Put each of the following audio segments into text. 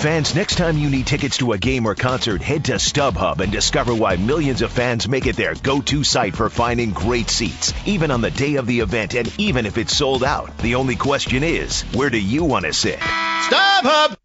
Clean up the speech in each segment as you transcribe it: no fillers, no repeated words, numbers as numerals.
Fans, next time you need tickets to a game or concert, head to StubHub and discover why millions of fans make it their go-to site for finding great seats, even on the day of the event and even if it's sold out. The only question is, where do you want to sit? StubHub!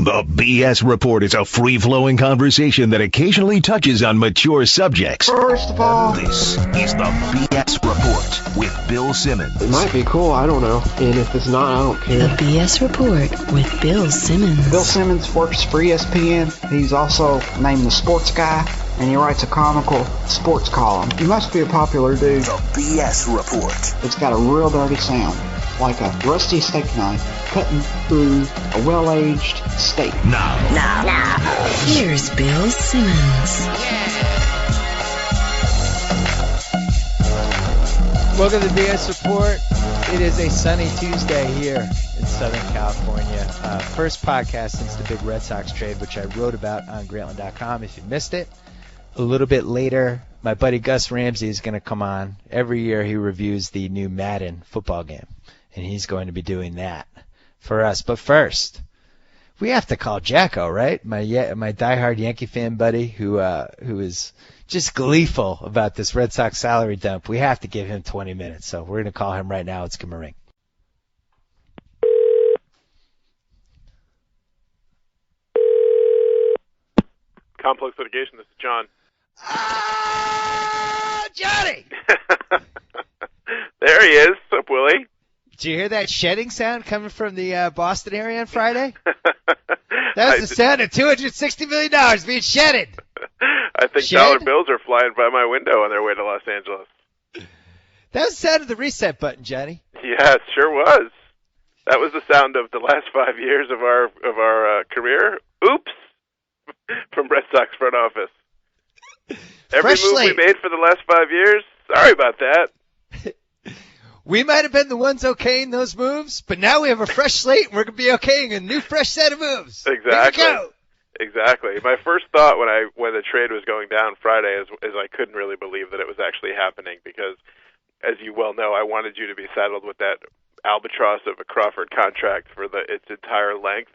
The BS Report is a free-flowing conversation that occasionally touches on mature subjects. First of all, this is the BS Report with Bill Simmons. It might be cool, I don't know. And if it's not, I don't care. The BS Report with Bill Simmons. Bill Simmons works for ESPN. He's also named the Sports Guy, and he writes a comical sports column. He must be a popular dude. The BS Report. It's got a real dirty sound, like a rusty steak knife cutting through a well-aged steak. Now. Here's Bill Simmons. Welcome to the BS Report. It is a sunny Tuesday here in Southern California. First podcast since the big Red Sox trade, which I wrote about on Grantland.com if you missed it. A little bit later, my buddy Gus Ramsey is going to come on. Every year he reviews the new Madden football game, and he's going to be doing that for us. But first, we have to call JackO, right? My diehard Yankee fan buddy who is just gleeful about this Red Sox salary dump. We have to give him 20 minutes, so we're going to call him right now. Let's give him a ring. Complex Litigation, this is John. Johnny! There he is. What's up, Willie? Did you hear that shedding sound coming from the Boston area on Friday? That was the sound of $260 million being shedded. I think dollar bills are flying by my window on their way to Los Angeles. That was the sound of the reset button, Johnny. Yeah, it sure was. That was the sound of the last 5 years of our career. Oops, from Red Sox front office. Every move we made for the last 5 years. Sorry about that. We might have been the ones okaying those moves, but now we have a fresh slate, and we're going to be okaying a new fresh set of moves. Exactly. Here we go. Exactly. My first thought when the trade was going down Friday is I couldn't really believe that it was actually happening because, as you well know, I wanted you to be saddled with that albatross of a Crawford contract for its entire length,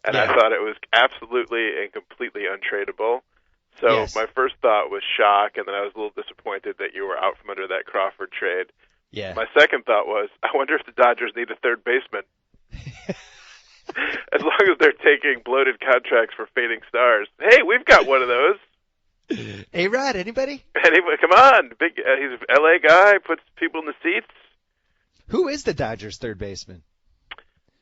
and I thought it was absolutely and completely untradeable. So my first thought was shock, and then I was a little disappointed that you were out from under that Crawford trade. Yeah. My second thought was, I wonder if the Dodgers need a third baseman. As long as they're taking bloated contracts for fading stars. Hey, we've got one of those. A-Rod, anybody? Anybody? Come on. He's an L.A. guy, puts people in the seats. Who is the Dodgers' third baseman?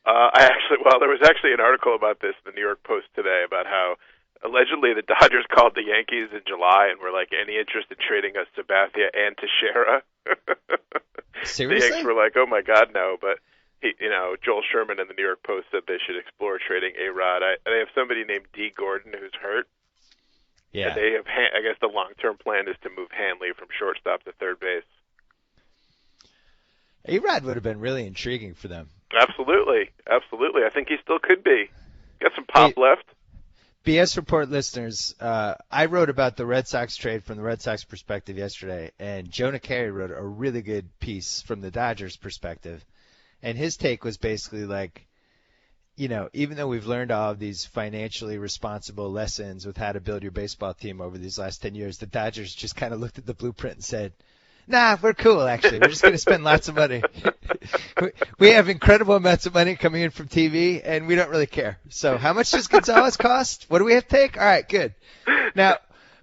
There was actually an article about this in the New York Post today about how allegedly the Dodgers called the Yankees in July and were like, any interest in trading us Sabathia and Teixeira? Seriously? The Yankees were like, oh my God, no. But Joel Sherman in the New York Post said they should explore trading A-Rod. They have somebody named D. Gordon who's hurt. Yeah. And they have, I guess the long-term plan is to move Hanley from shortstop to third base. A-Rod would have been really intriguing for them. Absolutely. I think he still could be. Got some pop left. BS Report listeners, I wrote about the Red Sox trade from the Red Sox perspective yesterday, and Jonah Carey wrote a really good piece from the Dodgers perspective. And his take was basically like, even though we've learned all of these financially responsible lessons with how to build your baseball team over these last 10 years, the Dodgers just kind of looked at the blueprint and said, nah, we're cool, actually. We're just going to spend lots of money. We have incredible amounts of money coming in from TV, and we don't really care. So how much does Gonzalez cost? What do we have to take? All right, good. Now,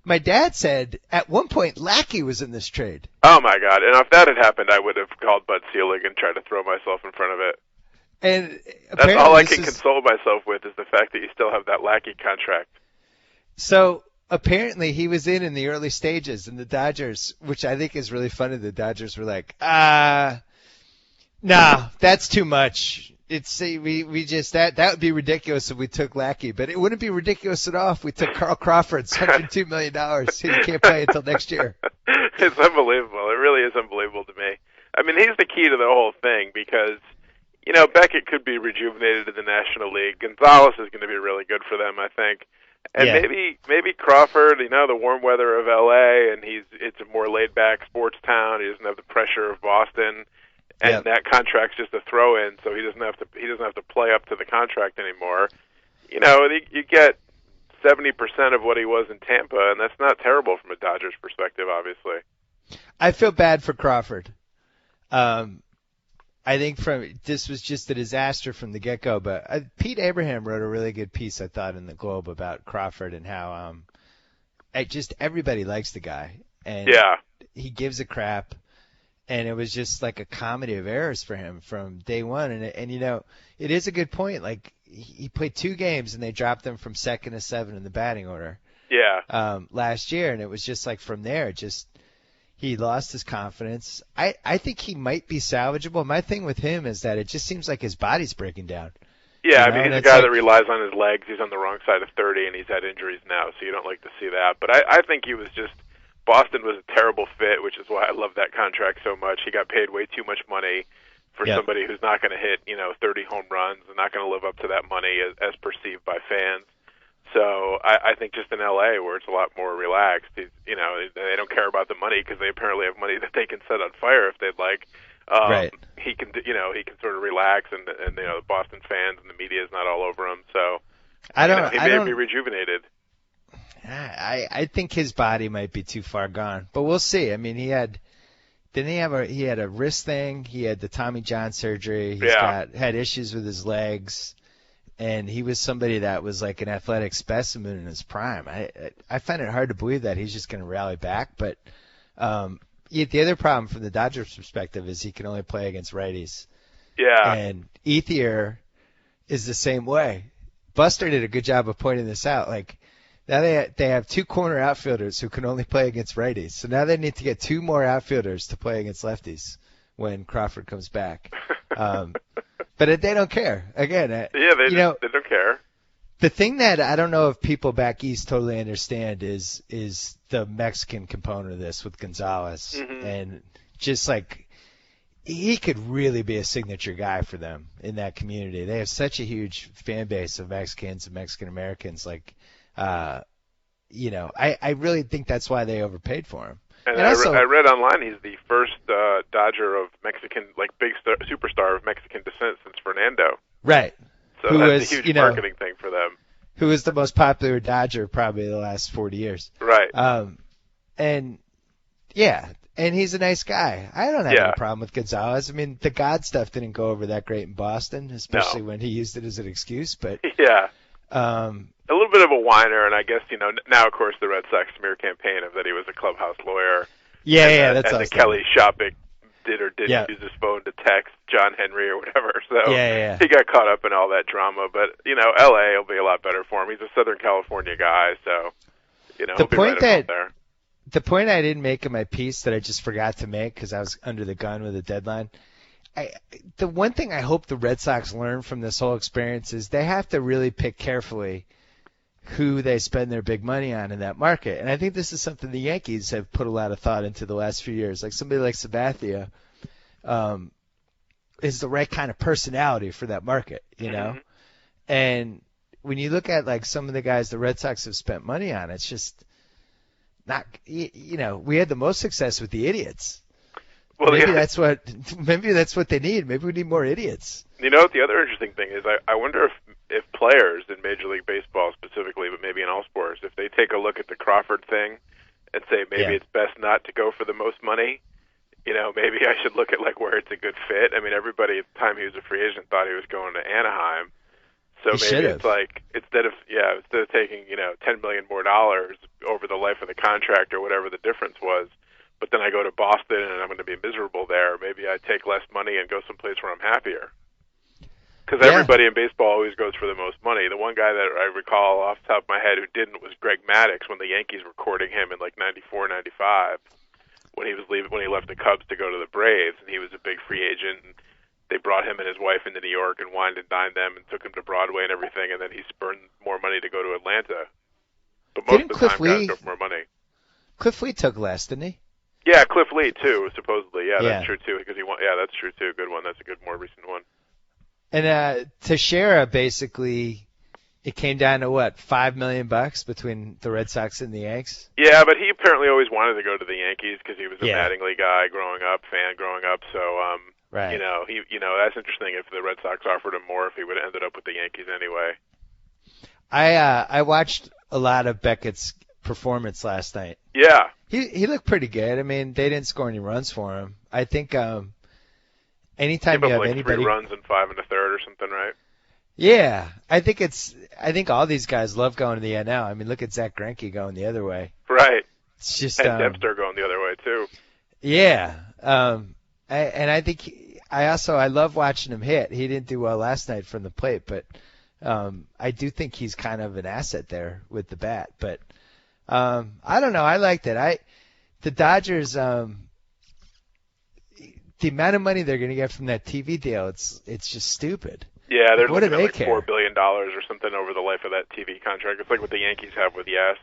my dad said at one point Lackey was in this trade. Oh, my God. And if that had happened, I would have called Bud Selig and tried to throw myself in front of it. And that's all I can console myself with is the fact that you still have that Lackey contract. So apparently he was in the early stages, and the Dodgers, which I think is really funny, the Dodgers were like, nah, that's too much. We just that would be ridiculous if we took Lackey, but it wouldn't be ridiculous at all if we took Carl Crawford's $102 million. He can't play until next year. It's unbelievable. It really is unbelievable to me. I mean, he's the key to the whole thing because, Beckett could be rejuvenated in the National League. Gonzalez is going to be really good for them, I think. And maybe Crawford, the warm weather of L.A., and it's a more laid-back sports town. He doesn't have the pressure of Boston. And that contract's just a throw-in, so he doesn't have to play up to the contract anymore. you get 70% of what he was in Tampa, and that's not terrible from a Dodgers perspective, obviously. I feel bad for Crawford. I think this was just a disaster from the get-go, but Pete Abraham wrote a really good piece, I thought, in the Globe about Crawford and how everybody likes the guy, and he gives a crap, and it was just like a comedy of errors for him from day one, and it is a good point. Like, he played 2 games, and they dropped him from 2nd to 7 in the batting order. Last year, and it was just like from there, he lost his confidence. I think he might be salvageable. My thing with him is that it just seems like his body's breaking down. Yeah, I mean, he's a guy that relies on his legs. He's on the wrong side of 30, and he's had injuries now, so you don't like to see that. But I think he was Boston was a terrible fit, which is why I love that contract so much. He got paid way too much money for somebody who's not going to hit, 30 home runs and not going to live up to that money as perceived by fans. So I think just in L.A., where it's a lot more relaxed, they don't care about the money because they apparently have money that they can set on fire if they'd like. Right. He can sort of relax, and the Boston fans and the media is not all over him. So he may be rejuvenated. I think his body might be too far gone, but we'll see. I mean, he had a wrist thing. He had the Tommy John surgery. He's had issues with his legs. And he was somebody that was like an athletic specimen in his prime. I find it hard to believe that he's just going to rally back. But the other problem from the Dodgers' perspective is he can only play against righties. Yeah. And Ethier is the same way. Buster did a good job of pointing this out. Like, now they have 2 corner outfielders who can only play against righties. So now they need to get 2 more outfielders to play against lefties when Crawford comes back. But they don't care. Again, they don't care. The thing that I don't know if people back east totally understand is the Mexican component of this with Gonzalez. Mm-hmm. And just like, he could really be a signature guy for them in that community. They have such a huge fan base of Mexicans and Mexican Americans. Like, I really think that's why they overpaid for him. And I read online he's the first Dodger of Mexican, like superstar of Mexican descent since Fernando. Right. So that's a huge marketing thing for them. Who was the most popular Dodger probably the last 40 years. Right. And he's a nice guy. I don't have any problem with Gonzalez. I mean, the God stuff didn't go over that great in Boston, especially when he used it as an excuse. But a little bit of a whiner, and I guess, now, of course, the Red Sox smear campaign of that he was a clubhouse lawyer. That's and awesome. Kelly Shopick did or didn't use his phone to text John Henry or whatever. So he got caught up in all that drama. But, L.A. will be a lot better for him. He's a Southern California guy, so, he'll be right about there. The point I didn't make in my piece that I just forgot to make because I was under the gun with a deadline, the one thing I hope the Red Sox learn from this whole experience is they have to really pick carefully who they spend their big money on in that market. And I think this is something the Yankees have put a lot of thought into the last few years. Like somebody like Sabathia is the right kind of personality for that market, Mm-hmm. And when you look at like some of the guys the Red Sox have spent money on, it's just not, we had the most success with the idiots. Well, maybe that's what they need. Maybe we need more idiots. The other interesting thing is I wonder if players in Major League Baseball specifically, but maybe in all sports, if they take a look at the Crawford thing and say maybe it's best not to go for the most money, maybe I should look at like where it's a good fit. I mean, everybody at the time he was a free agent thought he was going to Anaheim. So maybe it's like instead of taking, $10 million more over the life of the contract or whatever the difference was, but then I go to Boston and I'm going to be miserable there. Maybe I take less money and go someplace where I'm happier. Because everybody in baseball always goes for the most money. The one guy that I recall off the top of my head who didn't was Greg Maddux when the Yankees were courting him in like 94, 95 when he left the Cubs to go to the Braves, and he was a big free agent. And they brought him and his wife into New York and wined and dined them and took him to Broadway and everything, and then he spurned more money to go to Atlanta. But most of the time, guys go for more money. Cliff Lee took less, didn't he? Yeah, Cliff Lee too, supposedly. Yeah, that's true too. Because that's true too. Good one. That's a good, more recent one. And Teixeira, basically, it came down to what, $5 million between the Red Sox and the Yanks? Yeah, but he apparently always wanted to go to the Yankees because he was a Mattingly guy fan growing up. So, right. That's interesting. If the Red Sox offered him more, if he would have ended up with the Yankees anyway. I watched a lot of Beckett's performance last night. Yeah. He looked pretty good. I mean, they didn't score any runs for him. I think anytime you have like anybody 3 runs in 5 1/3 or something, right? Yeah, I think all these guys love going to the NL. I mean, look at Zach Greinke going the other way. Right. It's just and Dempster going the other way too. Yeah. I think I love watching him hit. He didn't do well last night from the plate, but I do think he's kind of an asset there with the bat. But I don't know. I liked it. The Dodgers, the amount of money they're going to get from that TV deal, it's just stupid. Yeah, they're what do looking they at care? $4 billion or something over the life of that TV contract. It's like what the Yankees have with Yes.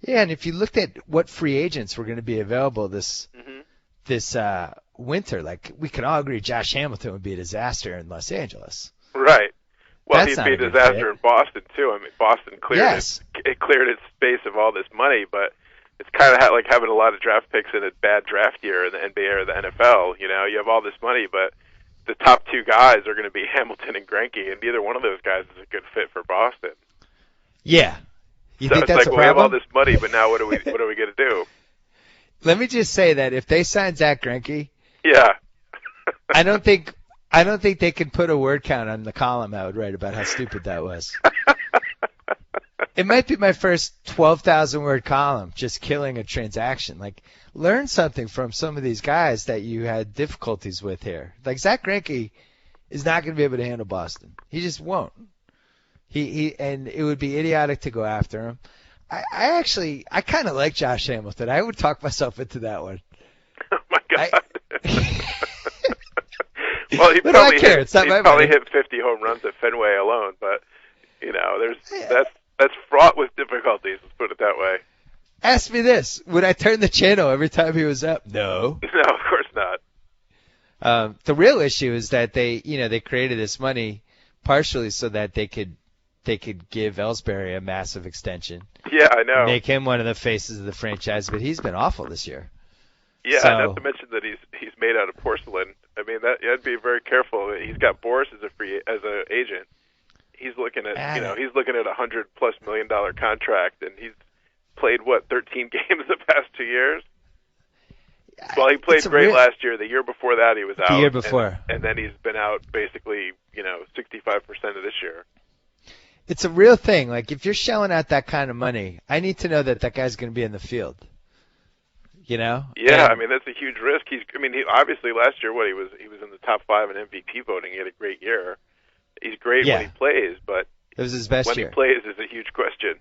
Yeah, and if you looked at what free agents were going to be available this winter, like we can all agree Josh Hamilton would be a disaster in Los Angeles. Right. Well, That's he'd be a disaster in Boston too. I mean, Boston cleared it cleared its space of all this money, but it's kind of like having a lot of draft picks in a bad draft year in the NBA or the NFL. You know, you have all this money, but the top 2 guys are going to be Hamilton and Greinke, and neither one of those guys is a good fit for Boston. Yeah. You so think it's that's like, a we have all problem? this money, but now what are we going to do? Let me just say that if they sign Zach Greinke, Yeah. I don't think they can put a word count on the column I would write about how stupid that was. It might be my first 12,000 word column, just killing a transaction. Like, learn something from some of these guys that you had difficulties with here. Like, Zach Greinke is not going to be able to handle Boston. He just won't. And it would be idiotic to go after him. I kind of like Josh Hamilton. I would talk myself into that one. Oh my God. Well, he probably hit 50 home runs at Fenway alone, but you know, that's fraught with difficulties. Let's put it that way. Ask me this: would I turn the channel every time he was up? No. No, of course not. The real issue is that they created this money partially so that they could give Ellsbury a massive extension. Yeah, I know. Make him one of the faces of the franchise, but he's been awful this year. Yeah, not to mention that he's made out of porcelain. I mean, you have to be very careful. He's got Boris as a agent. He's looking at he's looking at $100+ million contract, and he's played 13 games the past 2 years. Well, he played great last year. The year before that, he was out. The year before, and then he's been out basically 65% of this year. It's a real thing. Like, if you're shelling out that kind of money, I need to know that guy's going to be in the field. You know? Yeah, I mean, that's a huge risk. He obviously last year he was in the top 5 in MVP voting. He had a great year. He's great when he plays, but it was his best year. When he plays is a huge question.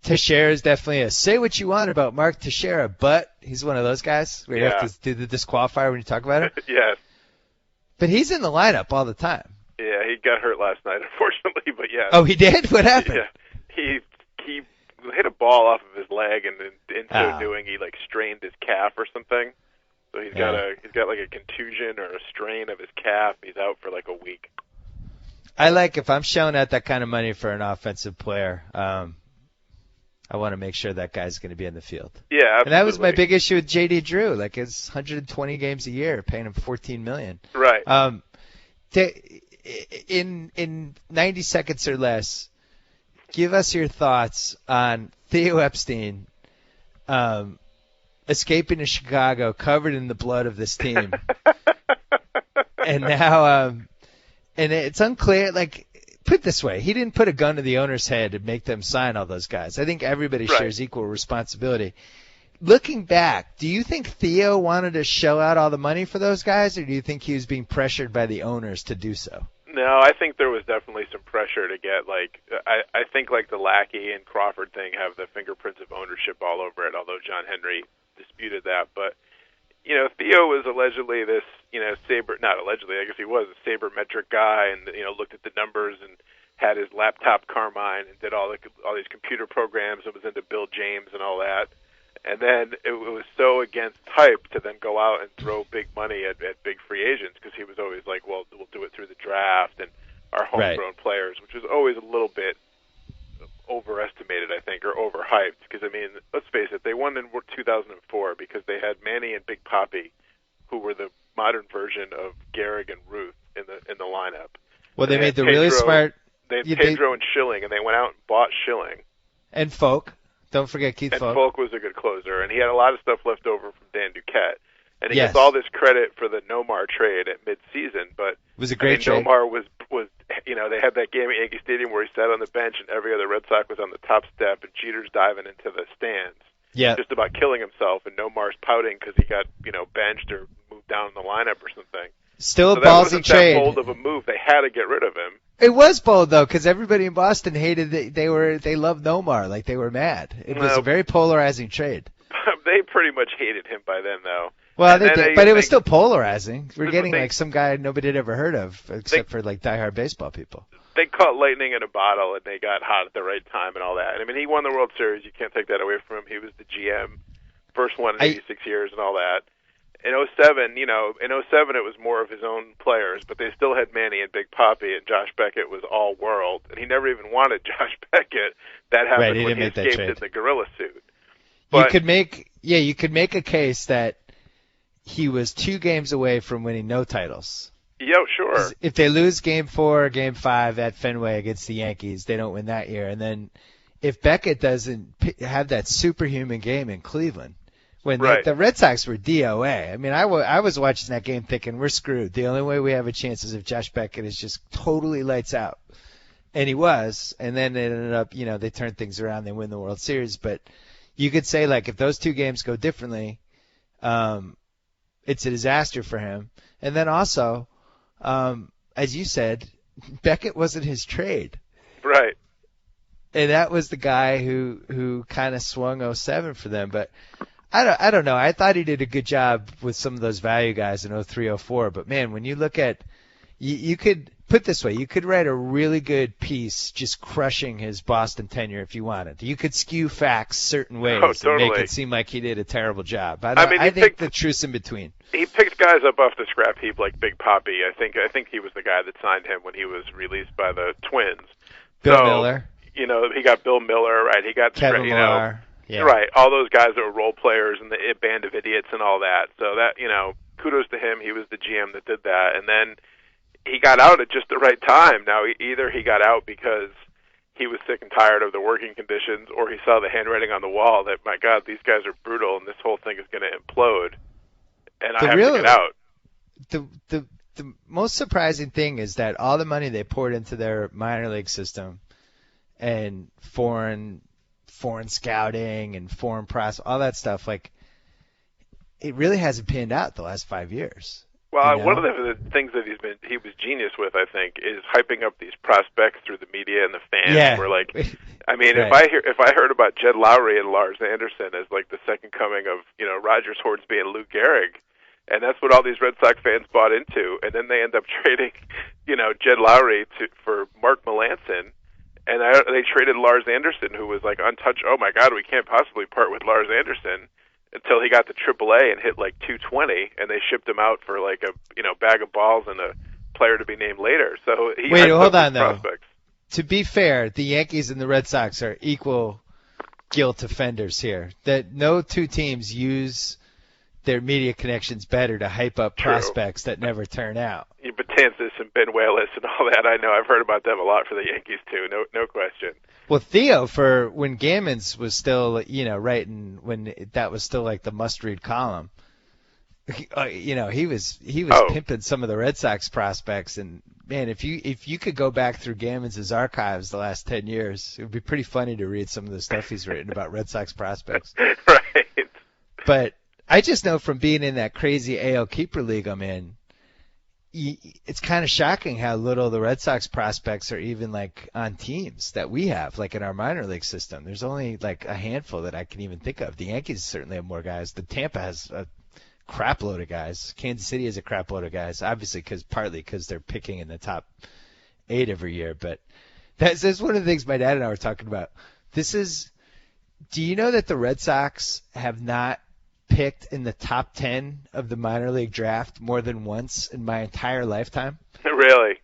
Teixeira is definitely say what you want about Mark Teixeira, but he's one of those guys where you have to do the disqualifier when you talk about him. Yes. But he's in the lineup all the time. Yeah, he got hurt last night, unfortunately, but yeah. Oh, he did? What happened? Yeah, he hit a ball off of his leg, and in so doing, he strained his calf or something. So he's got like a contusion or a strain of his calf. He's out for like a week. If I'm shelling out that kind of money for an offensive player, I want to make sure that guy's going to be in the field. Yeah, absolutely. And that was my big issue with J.D. Drew. Like, it's 120 games a year, paying him $14 million. Right. In 90 seconds or less, give us your thoughts on Theo Epstein escaping to Chicago, covered in the blood of this team, and now, and it's unclear. Like, put it this way, he didn't put a gun to the owner's head and make them sign all those guys. I think everybody shares equal responsibility. Looking back, do you think Theo wanted to shell out all the money for those guys, or do you think he was being pressured by the owners to do so? No, I think there was definitely some pressure to get, I think the Lackey and Crawford thing have the fingerprints of ownership all over it, although John Henry disputed that. But, Theo was allegedly this, not allegedly, I guess he was a sabermetric guy and, looked at the numbers and had his laptop Carmine and did all these computer programs and was into Bill James and all that. And then it was so against hype to then go out and throw big money at big free agents, because he was always like, well, we'll do it through the draft and our homegrown players, which was always a little bit overestimated, I think, or overhyped. Because, let's face it, they won in 2004 because they had Manny and Big Papi, who were the modern version of Gehrig and Ruth in the lineup. Well, they And made the Pedro, really smart. They had Pedro and Schilling, and they went out and bought Schilling. And Folk. Don't forget Keith And Folk. Folk was a good closer, and he had a lot of stuff left over from Dan Duquette. And he Yes. gets all this credit for the Nomar trade at mid-season, but It was a great trade. Nomar was they had that game at Yankee Stadium where he sat on the bench and every other Red Sox was on the top step and Jeter's diving into the stands. Yeah. Just about killing himself, and Nomar's pouting because he got benched or moved down in the lineup or something. Still a So that ballsy wasn't trade. that bold of a move. They had to get rid of him. It was bold though, because everybody in Boston hated they loved Nomar, like they were mad. It was a very polarizing trade. They pretty much hated him by then, though. Well, And they then did, they- but it was they- still polarizing. We're But getting they- like some guy nobody had ever heard of, except for like diehard baseball people. They caught lightning in a bottle, and they got hot at the right time and all that. I mean, he won the World Series. You can't take that away from him. He was the GM, first one in 86 years and all that. In 07, it was more of his own players, but they still had Manny and Big Papi, and Josh Beckett was all world, and he never even wanted Josh Beckett. That happened Right, he when didn't he make that escaped trade. in the gorilla suit. You But could make a case that he was 2 games away from winning no titles. yeah, sure. 'Cause if they lose Game 4 or Game 5 at Fenway against the Yankees, they don't win that year. And then if Beckett doesn't have that superhuman game in Cleveland, when Right. the Red Sox were DOA. I mean, I was watching that game thinking we're screwed. The only way we have a chance is if Josh Beckett is just totally lights out. And he was. And then it ended up, they turned things around. They win the World Series. But you could say, like, if those 2 games go differently, it's a disaster for him. And then also, as you said, Beckett wasn't his trade. Right. And that was the guy who kind of swung 07 for them. But I don't know. I thought he did a good job with some of those value guys in 03, 04. But, man, when you look at you could put it this way. You could write a really good piece just crushing his Boston tenure if you wanted. You could skew facts certain ways and make it seem like he did a terrible job. I think the truth's in between. He picked guys up off the scrap heap like Big Papi. I think he was the guy that signed him when he was released by the Twins. Bill Miller. He got Bill Miller, right? He got Kevin Millar. Yeah. Right, all those guys that were role players and the band of idiots and all that. So that, kudos to him. He was the GM that did that. And then he got out at just the right time. Now, either he got out because he was sick and tired of the working conditions, or he saw the handwriting on the wall that, my God, these guys are brutal and this whole thing is going to implode. And I have to get out. The most surprising thing is that all the money they poured into their minor league system and foreign scouting and foreign press, all that stuff, like, it really hasn't panned out the last 5 years. Well, one of the things that he was genius with, I think, is hyping up these prospects through the media and the fans. Yeah. Where, like, I mean, Right. if I heard about Jed Lowry and Lars Anderson as like the second coming of Rogers Hornsby and Lou Gehrig, and that's what all these Red Sox fans bought into, and then they end up trading, Jed Lowry for Mark Melancon. And they traded Lars Anderson, who was like untouched. Oh my God, we can't possibly part with Lars Anderson, until he got to AAA and hit like 220, and they shipped him out for like a bag of balls and a player to be named later. So he Wait, hyped hold up on his though. prospects. To be fair, the Yankees and the Red Sox are equal guilt offenders here. That no 2 teams use their media connections better to hype up True. prospects that never turn out. Betances and Ben Wallace and all that. I know. I've heard about them a lot for the Yankees too. No question. Well, Theo, for when Gammons was still, writing when that was still like the must-read column, he was pimping some of the Red Sox prospects. And man, if you could go back through Gammons' archives the last 10 years, it would be pretty funny to read some of the stuff he's written about Red Sox prospects. Right. But I just know from being in that crazy AL keeper league I'm in, it's kind of shocking how little the Red Sox prospects are even like on teams that we have, like in our minor league system. There's only like a handful that I can even think of. The Yankees certainly have more guys. The Tampa has a crap load of guys. Kansas City has a crap load of guys, obviously partly because they're picking in the top 8 every year. But that's one of the things my dad and I were talking about. Do you know that the Red Sox have not picked in the top 10 of the minor league draft more than once in my entire lifetime? Really?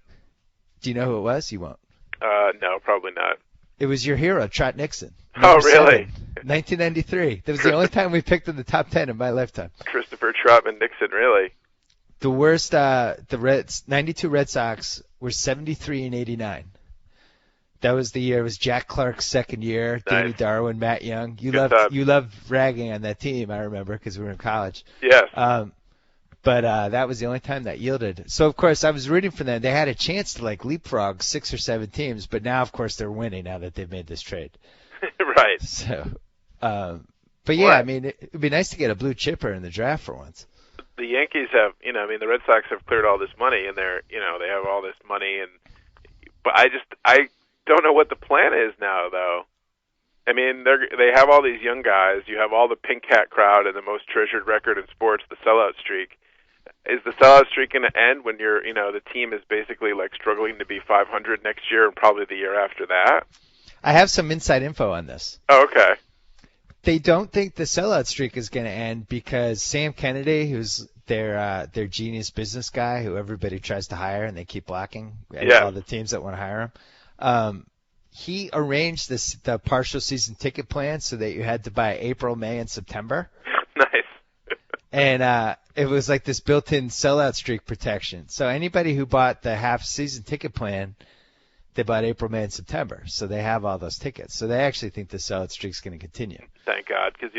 Do you know who it was? You won't. No, probably not. It was your hero, Trot Nixon. Oh, really? 1993. That was the only time we picked in the top 10 in my lifetime. Christopher Trotman Nixon, really? The worst, 92 Red Sox were 73 and 89. That was the year. It was Jack Clark's second year. Nice. Danny Darwin, Matt Young. You loved ragging on that team. I remember because we were in college. Yes. But that was the only time that yielded. So of course I was rooting for them. They had a chance to like leapfrog 6 or 7 teams, but now of course they're winning now that they've made this trade. Right. So, but yeah, I mean, it'd be nice to get a blue chipper in the draft for once. The Yankees have, the Red Sox have cleared all this money, and they have all this money, but I don't know what the plan is now, though. I mean, they have all these young guys. You have all the pink hat crowd and the most treasured record in sports, the sellout streak. Is the sellout streak going to end when the team is basically like struggling to be 500 next year and probably the year after that? I have some inside info on this. Oh, okay. They don't think the sellout streak is going to end because Sam Kennedy, who's their genius business guy who everybody tries to hire and they keep blocking all the teams that want to hire him, he arranged the partial season ticket plan so that you had to buy April, May, and September. Nice. And it was like this built-in sellout streak protection. So anybody who bought the half-season ticket plan, they bought April, May, and September. So they have all those tickets. So they actually think the sellout streak's going to continue. Thank God, because,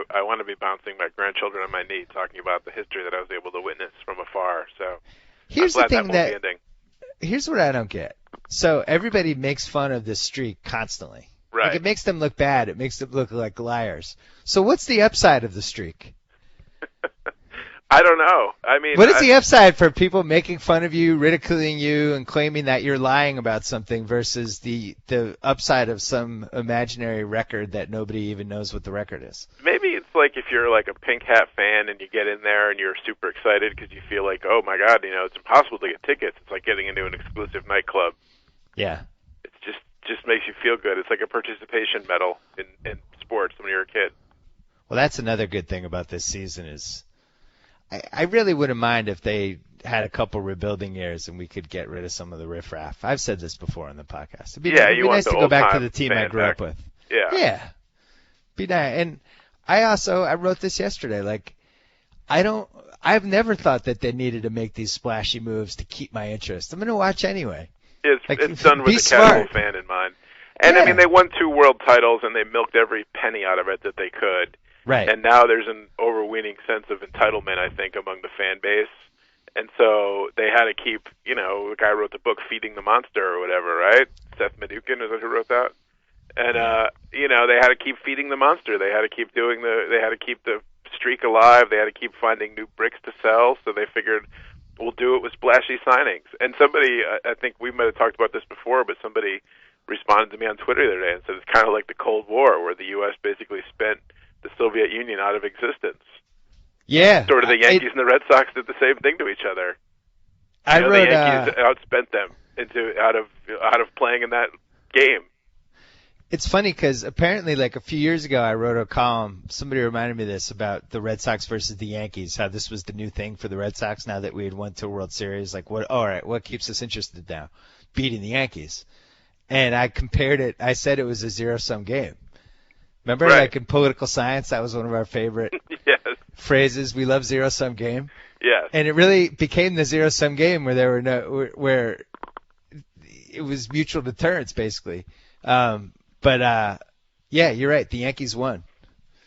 I want to be bouncing my grandchildren on my knee talking about the history that I was able to witness from afar. So here's I'm glad the thing that won't be ending. Here's what I don't get. So everybody makes fun of this streak constantly. Right. Like it makes them look bad. It makes them look like liars. So what's the upside of the streak? I don't know. I mean, what is the upside for people making fun of you, ridiculing you, and claiming that you're lying about something versus the upside of some imaginary record that nobody even knows what the record is? Maybe it's like if you're like a Pink Hat fan and you get in there and you're super excited because you feel like, oh my God, it's impossible to get tickets. It's like getting into an exclusive nightclub. Yeah. It just makes you feel good. It's like a participation medal in sports when you're a kid. Well, that's another good thing about this season is I really wouldn't mind if they had a couple rebuilding years and we could get rid of some of the riffraff. I've said this before on the podcast. It'd be nice to go back to the team I grew up with. Yeah. Yeah. Be nice. And I wrote this yesterday. Like, I've never thought that they needed to make these splashy moves to keep my interest. I'm going to watch anyway. It's done with a casual fan in mind. And yeah. I mean, they won 2 world titles and they milked every penny out of it that they could. Right. And now there's an overweening sense of entitlement, I think, among the fan base. And so they had to keep, the guy who wrote the book Feeding the Monster or whatever, right? Seth Madukin, is that who wrote that? And, they had to keep feeding the monster. They had to keep they had to keep the streak alive. They had to keep finding new bricks to sell. So they figured, we'll do it with splashy signings. And somebody, I think we might have talked about this before, but somebody responded to me on Twitter the other day and said it's kind of like the Cold War where the U.S. basically spent the Soviet Union out of existence. Yeah. Sort of the Yankees and the Red Sox did the same thing to each other. The Yankees outspent them out of playing in that game. It's funny because apparently like a few years ago I wrote a column, somebody reminded me of this about the Red Sox versus the Yankees, how this was the new thing for the Red Sox now that we had won 2 World Series. Like, what keeps us interested now? Beating the Yankees. And I compared it, I said it was a zero-sum game. Remember, right. Like in political science, that was one of our favorite yes. phrases. We love zero-sum game. Yes. And it really became the zero-sum game where it was mutual deterrence, basically. But you're right. The Yankees won.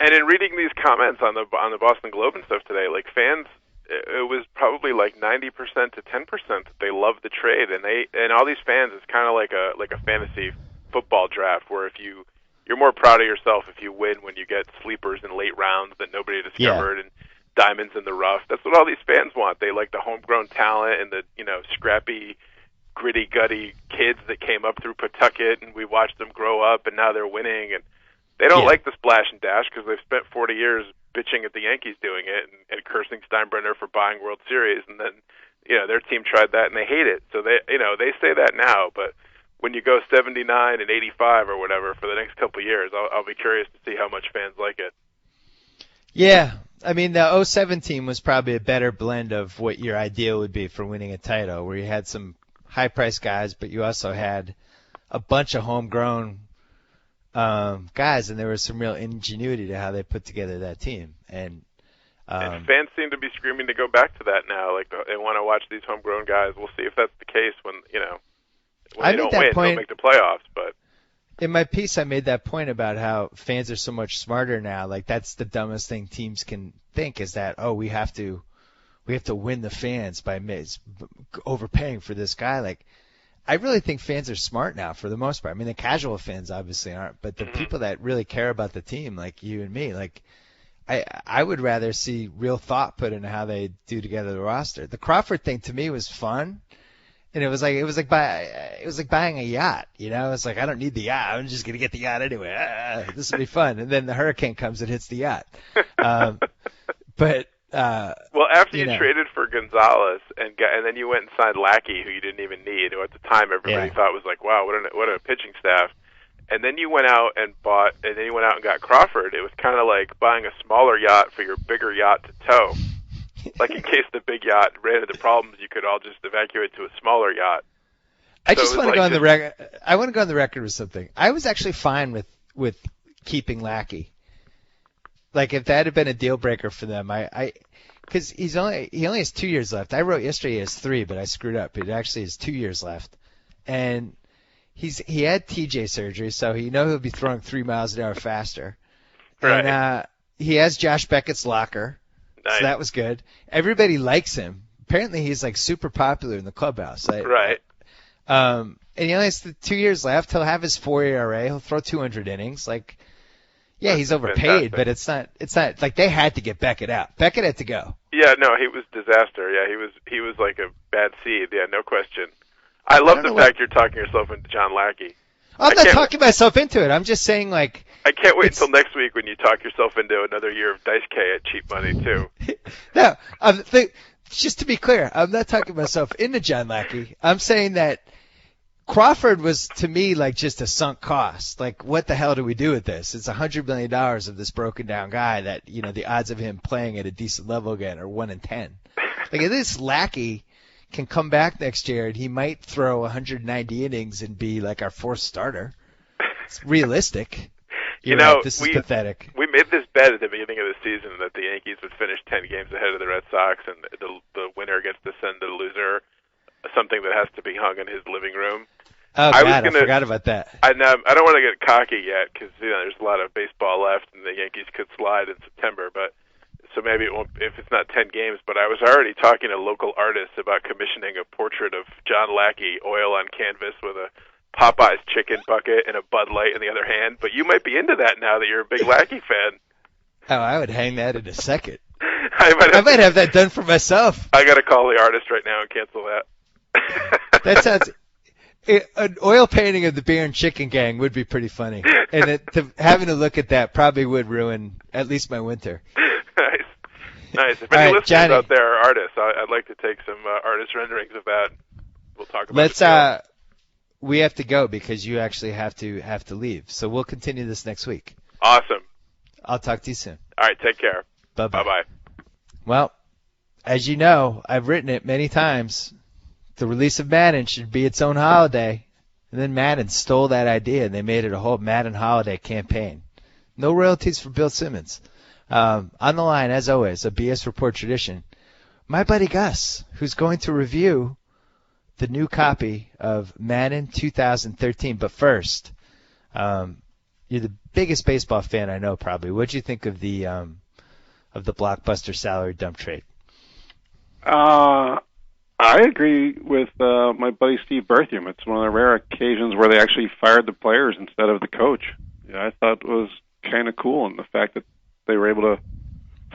And in reading these comments on the Boston Globe and stuff today, like fans, it was probably like 90% to 10% that they loved the trade, and all these fans, it's kind of like a fantasy football draft where you're more proud of yourself if you win when you get sleepers in late rounds that nobody discovered and diamonds in the rough. That's what all these fans want. They like the homegrown talent and the scrappy, gritty, gutty kids that came up through Pawtucket, and we watched them grow up, and now they're winning. And they don't like the splash and dash because they've spent 40 years bitching at the Yankees doing it and cursing Steinbrenner for buying World Series, and then their team tried that and they hate it. So they say that now, but when you go 79 and 85 or whatever for the next couple of years, I'll be curious to see how much fans like it. Yeah. I mean, the 07 team was probably a better blend of what your ideal would be for winning a title, where you had some high-priced guys, but you also had a bunch of homegrown guys, and there was some real ingenuity to how they put together that team. And And fans seem to be screaming to go back to that now. Like they want to watch these homegrown guys. We'll see if that's the case when they don't win, they'll make the playoffs. But in my piece, I made that point about how fans are so much smarter now. Like that's the dumbest thing teams can think is that we have to win the fans by overpaying for this guy. Like I really think fans are smart now for the most part. I mean, the casual fans obviously aren't, but the people that really care about the team, like you and me, like. I would rather see real thought put into how they do together the roster. The Crawford thing to me was fun, and it was like buying a yacht. It's like I don't need the yacht. I'm just gonna get the yacht anyway. This will be fun. And then the hurricane comes and hits the yacht. But after you traded for Gonzalez and then you went and signed Lackey, who you didn't even need, who at the time everybody thought was like, wow, what a pitching staff. And then you went out and got Crawford. It was kind of like buying a smaller yacht for your bigger yacht to tow. Like in case the big yacht ran into problems, you could all just evacuate to a smaller yacht. I just want to go on the record. I want to go on the record with something. I was actually fine with keeping Lackey. Like if that had been a deal breaker for them, because he only has 2 years left. I wrote yesterday he has 3, but I screwed up. It actually has 2 years left, and he had TJ surgery, so he'll be throwing 3 miles an hour faster. Right. And he has Josh Beckett's locker, so that was good. Everybody likes him. Apparently, he's like super popular in the clubhouse. Right. And he only has 2 years left. He'll have his 4 ERA. He'll throw 200 innings. Like, yeah, he's overpaid, but it's not like they had to get Beckett out. Beckett had to go. Yeah, no, he was disaster. Yeah, he was like a bad seed. Yeah, no question. I love the fact you're talking yourself into John Lackey. I'm not talking myself into it. I'm just saying, like... I can't wait until next week when you talk yourself into another year of Dice K at cheap money, too. No, just to be clear, I'm not talking myself into John Lackey. I'm saying that Crawford was, to me, like just a sunk cost. Like, what the hell do we do with this? It's $100 million of this broken-down guy that, the odds of him playing at a decent level again are 1 in 10. Like, at least Lackey can come back next year and he might throw 190 innings and be like our 4th starter. It's realistic. This is pathetic. We made this bet at the beginning of the season that the Yankees would finish 10 games ahead of the Red Sox, and the winner gets to send the loser something that has to be hung in his living room. Oh, God, I forgot about that. I don't want to get cocky yet because there's a lot of baseball left and the Yankees could slide in September, but so maybe it won't, if it's not 10 games, but I was already talking to local artists about commissioning a portrait of John Lackey, oil on canvas with a Popeye's chicken bucket and a Bud Light in the other hand. But you might be into that now that you're a big Lackey fan. Oh, I would hang that in a second. I might have that done for myself. I got to call the artist right now and cancel that. That sounds... An oil painting of the Beer and Chicken Gang would be pretty funny. And having to look at that probably would ruin at least my winter. Nice. If any listeners out there are artists, I'd like to take some artist renderings of that. We'll talk about it. We have to go because you actually have to leave. So we'll continue this next week. Awesome. I'll talk to you soon. All right. Take care. Bye-bye. Bye-bye. Well, as you know, I've written it many times. The release of Madden should be its own holiday. And then Madden stole that idea, and they made it a whole Madden holiday campaign. No royalties for Bill Simmons. On the line, as always, a BS Report tradition, my buddy Gus, who's going to review the new copy of Madden 2013. But first, you're the biggest baseball fan I know, probably. What'd you think of the blockbuster salary dump trade? I agree with my buddy Steve Berthium. It's one of the rare occasions where they actually fired the players instead of the coach. I thought it was kind of cool, and the fact that they were able to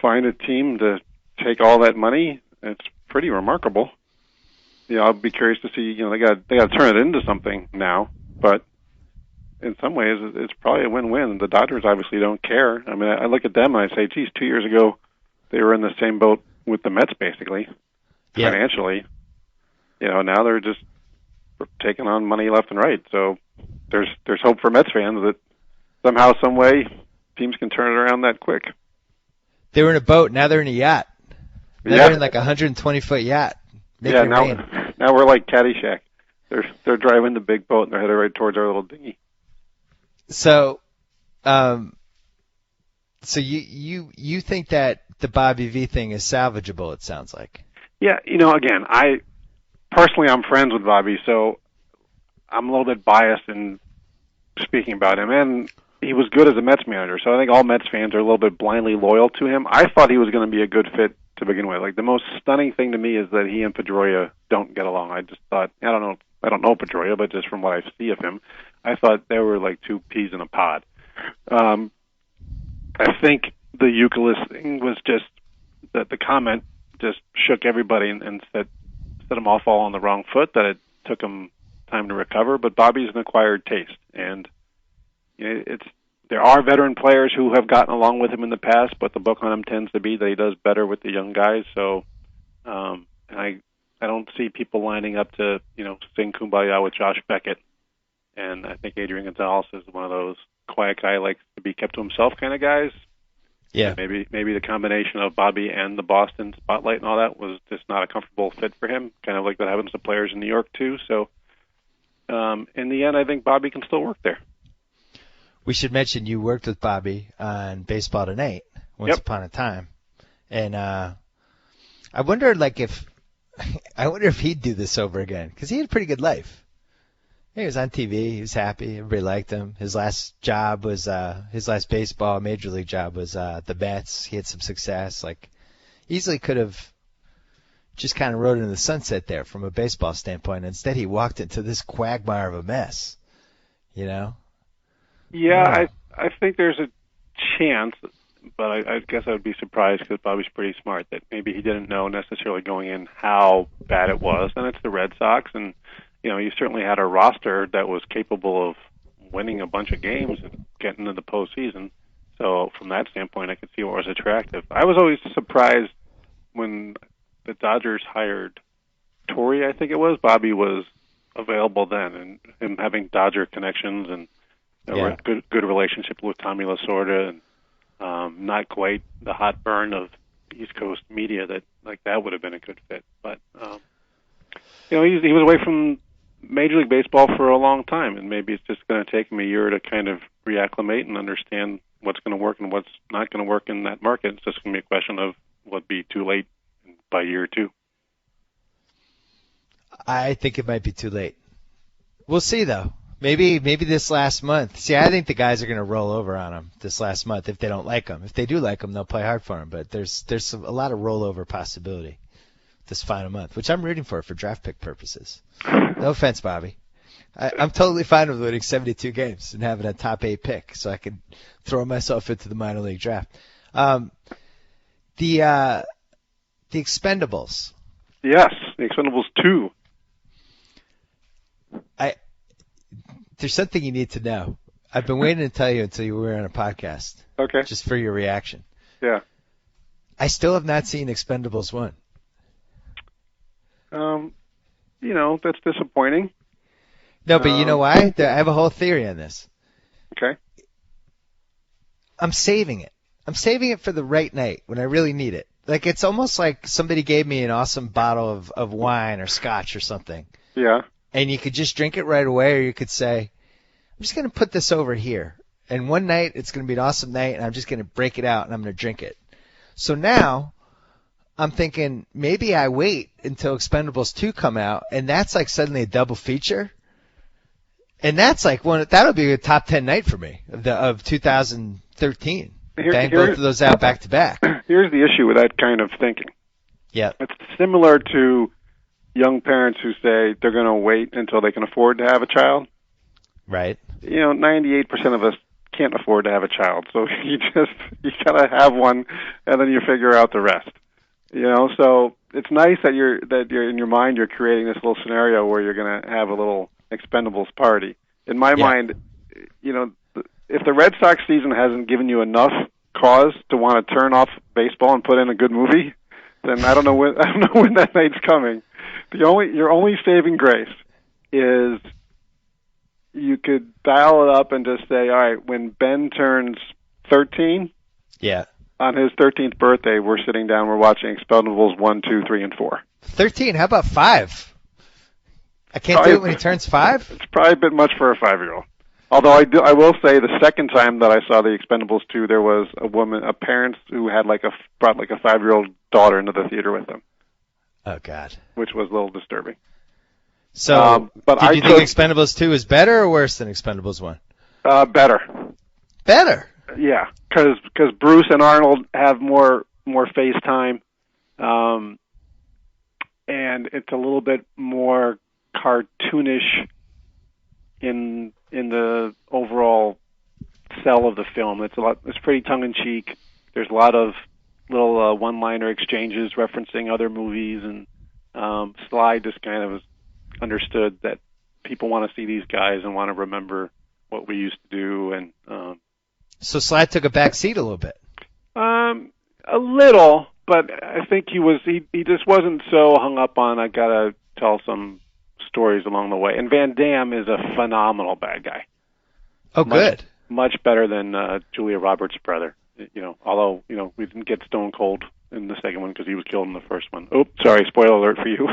find a team to take all that money, it's pretty remarkable. I'll be curious to see. They got to turn it into something now, but in some ways, it's probably a win-win. The Dodgers obviously don't care. I mean, I look at them and I say, geez, 2 years ago, they were in the same boat with the Mets, basically, financially. Now they're just taking on money left and right. So there's hope for Mets fans that somehow, some way, teams can turn it around that quick. They were in a boat. Now they're in a yacht. They're in like a 120-foot yacht. Now we're like Caddyshack. They're driving the big boat and they're headed right towards our little dinghy. So, So you think that the Bobby V thing is salvageable, it sounds like. Yeah, again, I'm friends with Bobby, so I'm a little bit biased in speaking about him, and he was good as a Mets manager, so I think all Mets fans are a little bit blindly loyal to him. I thought he was going to be a good fit to begin with. Like, the most stunning thing to me is that he and Pedroia don't get along. I just thought, I don't know Pedroia, but just from what I see of him, I thought they were like two peas in a pod. I think the Euclid thing was just that the comment just shook everybody and set them off all on the wrong foot, that it took him time to recover. But Bobby's an acquired taste, and there are veteran players who have gotten along with him in the past, but the book on him tends to be that he does better with the young guys. So I don't see people lining up to sing Kumbaya with Josh Beckett, and I think Adrian Gonzalez is one of those quiet guy, likes to be kept to himself kind of guys. Yeah. Maybe the combination of Bobby and the Boston spotlight and all that was just not a comfortable fit for him, kind of like that happens to players in New York too. So in the end, I think Bobby can still work there. We should mention you worked with Bobby on Baseball Tonight once upon a time. And I wonder if he'd do this over again, because he had a pretty good life. He was on TV. He was happy. Everybody liked him. His last job was his last baseball major league job was the Mets. He had some success. Like, easily could have just kind of rode into the sunset there from a baseball standpoint. Instead, he walked into this quagmire of a mess. Yeah, I think there's a chance, but I guess I would be surprised, because Bobby's pretty smart, that maybe he didn't know necessarily going in how bad it was. And it's the Red Sox, and you certainly had a roster that was capable of winning a bunch of games and getting into the postseason. So from that standpoint, I could see what was attractive. I was always surprised when the Dodgers hired Torrey, I think it was. Bobby was available then, and him having Dodger connections and a good relationship with Tommy Lasorda, and not quite the hot burn of East Coast media that would have been a good fit. But he was away from Major League Baseball for a long time, and maybe it's just going to take him a year to kind of reacclimate and understand what's going to work and what's not going to work in that market. It's just going to be a question of would be too late by year two. I think it might be too late. We'll see, though. Maybe this last month. See, I think the guys are going to roll over on him this last month if they don't like him. If they do like him, they'll play hard for him. But there's a lot of rollover possibility this final month, which I'm rooting for draft pick purposes. No offense, Bobby. I'm totally fine with winning 72 games and having a top 8 pick, so I can throw myself into the minor league draft. The Expendables. Yes, the Expendables 2. There's something you need to know. I've been waiting to tell you until you were on a podcast. Okay. Just for your reaction. Yeah. I still have not seen Expendables 1. That's disappointing. No, but you know why? I have a whole theory on this. Okay. I'm saving it. I'm saving it for the right night when I really need it. Like, it's almost like somebody gave me an awesome bottle of wine or scotch or something. Yeah. And you could just drink it right away, or you could say, I'm just going to put this over here. And one night, it's going to be an awesome night, and I'm just going to break it out, and I'm going to drink it. So now, I'm thinking maybe I wait until Expendables 2 come out, and that's like suddenly a double feature. And that's like that'll be a top 10 night for me of 2013. Bang both of those out back to back. Here's the issue with that kind of thinking. Yeah. It's similar to young parents who say they're going to wait until they can afford to have a child. Right. 98% of us can't afford to have a child, so you gotta have one, and then you figure out the rest. So it's nice that you're in your mind you're creating this little scenario where you're going to have a little Expendables party. In my mind, if the Red Sox season hasn't given you enough cause to want to turn off baseball and put in a good movie, then I don't know when that night's coming. Your only saving grace is you could dial it up and just say, all right, when Ben turns 13, on his 13th birthday, we're sitting down, we're watching Expendables 1, 2, 3, and 4. 13? How about 5? I can't do it when he turns 5? It's probably a bit much for a 5-year-old. Although I will say the second time that I saw The Expendables 2, there was a parent who had brought a 5-year-old daughter into the theater with them. Oh God. Which was a little disturbing. So, but did you think Expendables 2 is better or worse than Expendables 1? Better. Better. Yeah, because Bruce and Arnold have more face time, and it's a little bit more cartoonish in the overall sell of the film. It's pretty tongue in cheek. There's a lot of little one-liner exchanges referencing other movies, and Sly just kind of understood that people want to see these guys and want to remember what we used to do, and so Sly took a back seat a little bit. A little, but I think he just wasn't so hung up on I gotta tell some stories along the way. And Van Damme is a phenomenal bad guy. Oh, good. Much better than Julia Roberts' brother. Although we didn't get Stone Cold in the second one because he was killed in the first one. Oh, sorry, spoiler alert for you.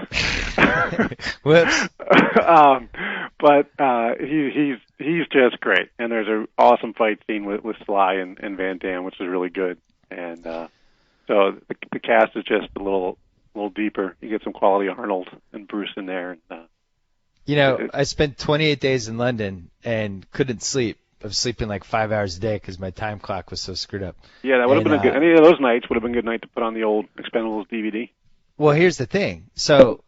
Whoops. But he's just great, and there's an awesome fight scene with Sly and Van Damme, which is really good. And so the cast is just a little deeper. You get some quality Arnold and Bruce in there. And, I spent 28 days in London and couldn't sleep. I was sleeping like 5 hours a day because my time clock was so screwed up. Yeah, that would have been any of those nights would have been a good night to put on the old Expendables DVD. Well, here's the thing. So,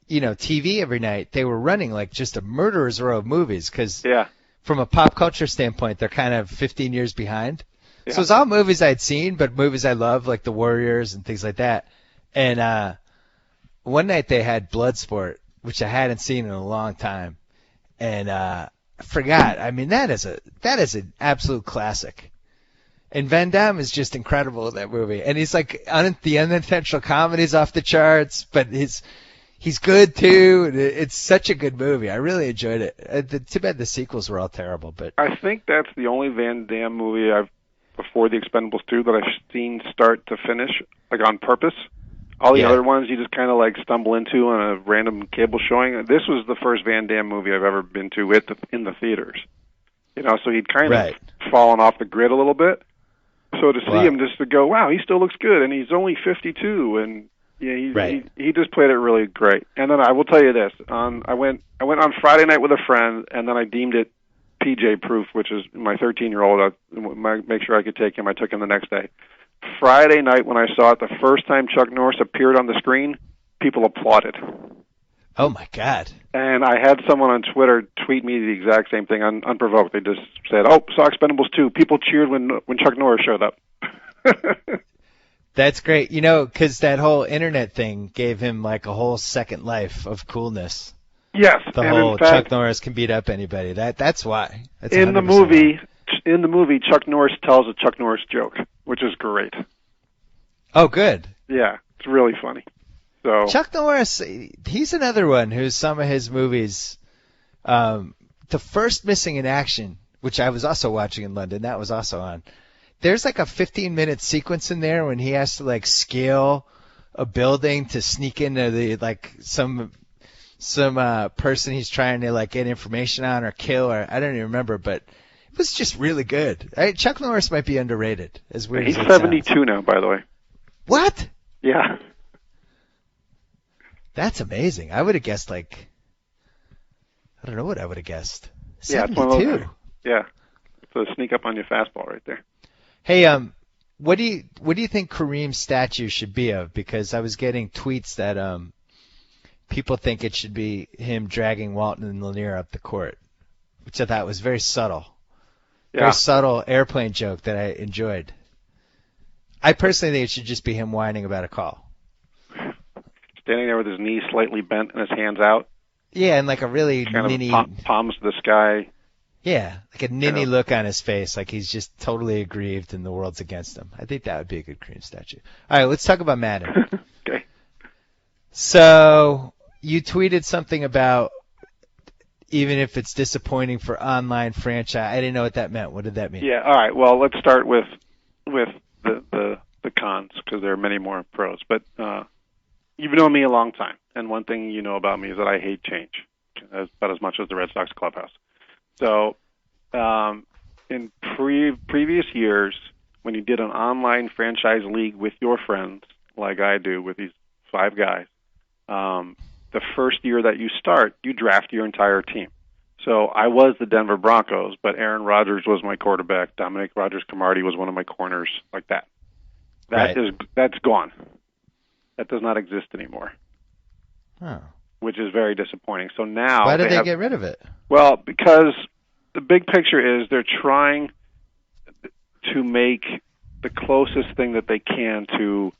TV every night, they were running like just a murderer's row of movies because from a pop culture standpoint, they're kind of 15 years behind. Yeah. So it's all movies I'd seen, but movies I love, like The Warriors and things like that. And one night they had Bloodsport, which I hadn't seen in a long time. And I forgot. I mean, that is an absolute classic. And Van Damme is just incredible in that movie. And he's like, the unintentional comedy's off the charts, but he's good too. It's such a good movie. I really enjoyed it. Too bad the sequels were all terrible. But I think that's the only Van Damme movie before The Expendables 2 that I've seen start to finish, like on purpose. All the other ones you just kind of like stumble into on a random cable showing. This was the first Van Damme movie I've ever been to in the theaters. So he'd kind of fallen off the grid a little bit. So to see him, just to go, wow, he still looks good, and he's only 52, and he just played it really great. And then I will tell you this: I went on Friday night with a friend, and then I deemed it PJ proof, which is my 13-year-old. Make sure I could take him. I took him the next day. Friday night when I saw it, the first time Chuck Norris appeared on the screen, people applauded. Oh my God! And I had someone on Twitter tweet me the exact same thing unprovoked. They just said, "Oh, saw Expendables 2. People cheered when Chuck Norris showed up." That's great. Because that whole internet thing gave him like a whole second life of coolness. Yes, the whole Chuck Norris can beat up anybody. That's why. That's in the movie, Chuck Norris tells a Chuck Norris joke, which is great. Oh, good. Yeah, it's really funny. So Chuck Norris, he's another one who's some of his movies. The first Missing in Action, which I was also watching in London, that was also on. There's like a 15-minute sequence in there when he has to like scale a building to sneak into the some person he's trying to like get information on or kill, or I don't even remember, but it was just really good. Chuck Norris might be underrated. As weird he's as 72 sounds. now, by the way. What? Yeah. That's amazing. I would have guessed I don't know what I would have guessed. 72. Yeah. It's a sneak up on your fastball right there. Hey, what do you think Kareem's statue should be of? Because I was getting tweets that people think it should be him dragging Walton and Lanier up the court, which I thought was very subtle. Yeah. Very subtle airplane joke that I enjoyed. I personally think it should just be him whining about a call. Standing there with his knees slightly bent and his hands out. Yeah, and like a really kind ninny... of palms to the sky. Yeah, like a ninny look on his face, like he's just totally aggrieved and the world's against him. I think that would be a good Kareem statue. All right, let's talk about Madden. Okay. So you tweeted something about even if it's disappointing for online franchise. I didn't know what that meant. What did that mean? Yeah, all right. Well, let's start with the cons, because there are many more pros. But you've known me a long time, and one thing you know about me is that I hate change about as much as the Red Sox clubhouse. So in previous years, when you did an online franchise league with your friends, like I do with these 5 guys, the first year that you start, you draft your entire team. So I was the Denver Broncos, but Aaron Rodgers was my quarterback. Dominic Rodgers-Cromartie was one of my corners, like that. That's gone. That does not exist anymore. Oh. Which is very disappointing. So now why did they get rid of it? Well, because the big picture is they're trying to make the closest thing that they can to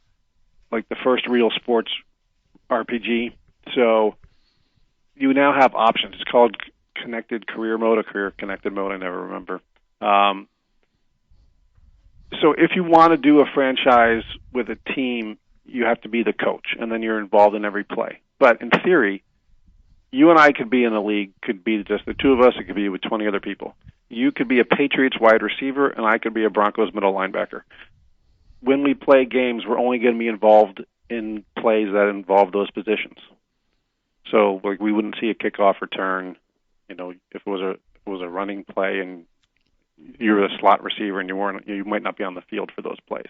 like the first real sports RPG. So you now have options. It's called Connected Career Mode or Career Connected Mode. I never remember. So if you want to do a franchise with a team, you have to be the coach, and then you're involved in every play. But in theory, you and I could be in a league, could be just the 2 of us, it could be with 20 other people. You could be a Patriots wide receiver, and I could be a Broncos middle linebacker. When we play games, we're only going to be involved in plays that involve those positions. So, like, we wouldn't see a kickoff return, if it was a running play and you're a slot receiver and you might not be on the field for those plays.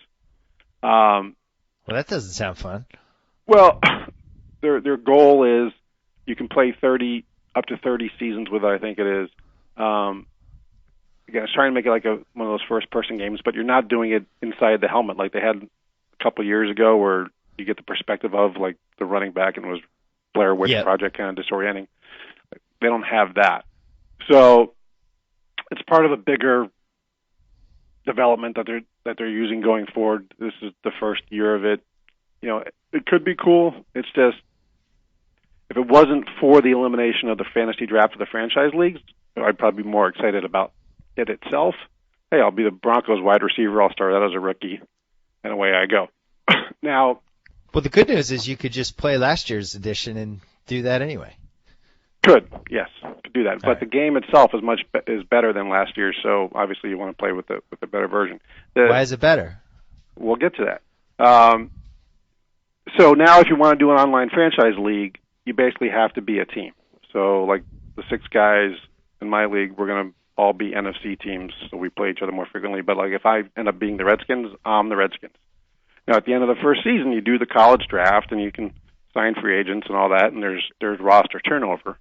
Well, that doesn't sound fun. Well, their goal is you can play up to 30 seasons with it, I think it is. Again, it's trying to make it like one of those first-person games, but you're not doing it inside the helmet like they had a couple years ago, where you get the perspective of like the running back and it was Blair Witch Project kind of disorienting. They don't have that, so it's part of a bigger development that they're using going forward. This is the first year of it. It could be cool. It's just, if it wasn't for the elimination of the fantasy draft of the franchise leagues, I'd probably be more excited about it itself. Hey, I'll be the Broncos wide receiver. I'll start out as a rookie, and away I go. Now, well, the good news is you could just play last year's edition and do that anyway. Could do that. But the game itself is better than last year, so obviously you want to play with the better version. Why is it better? We'll get to that. So now if you want to do an online franchise league, you basically have to be a team. So like the 6 guys in my league, we're going to all be NFC teams, so we play each other more frequently. But like if I end up being the Redskins, I'm the Redskins. Now at the end of the first season, you do the college draft, and you can sign free agents and all that, and there's roster turnover.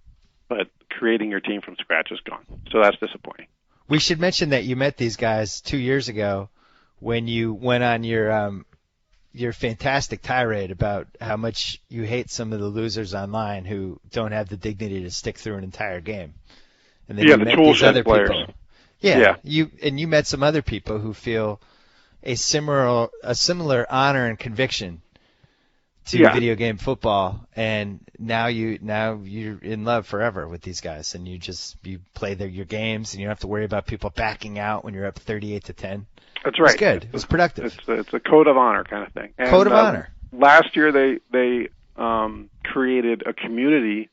But creating your team from scratch is gone. So that's disappointing. We should mention that you met these guys 2 years ago when you went on your fantastic tirade about how much you hate some of the losers online who don't have the dignity to stick through an entire game. And then you met these other players. People. Yeah. You met some other people who feel a similar honor and conviction to video game football, and now you're in love forever with these guys, and you play your games, and you don't have to worry about people backing out when you're up 38-10. That's right. It's good. It was productive. It's a code of honor kind of thing. And, code of honor. Last year they created a community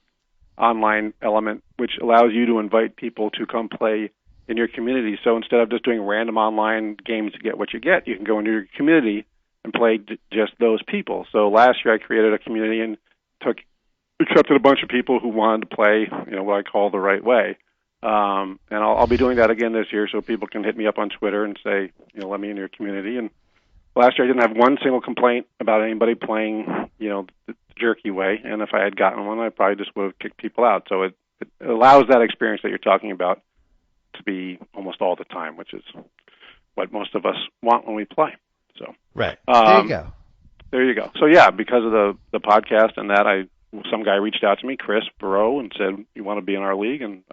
online element which allows you to invite people to come play in your community. So instead of just doing random online games to get what you get, you can go into your community and play just those people. So last year I created a community and accepted a bunch of people who wanted to play, what I call the right way. And I'll be doing that again this year, so people can hit me up on Twitter and say, let me in your community. And last year I didn't have one single complaint about anybody playing, the jerky way. And if I had gotten one, I probably just would have kicked people out. So it allows that experience that you're talking about to be almost all the time, which is what most of us want when we play. So right. There you go. There you go. So yeah, because of the podcast and that, some guy reached out to me, Chris Barreau, and said, "You want to be in our league?" And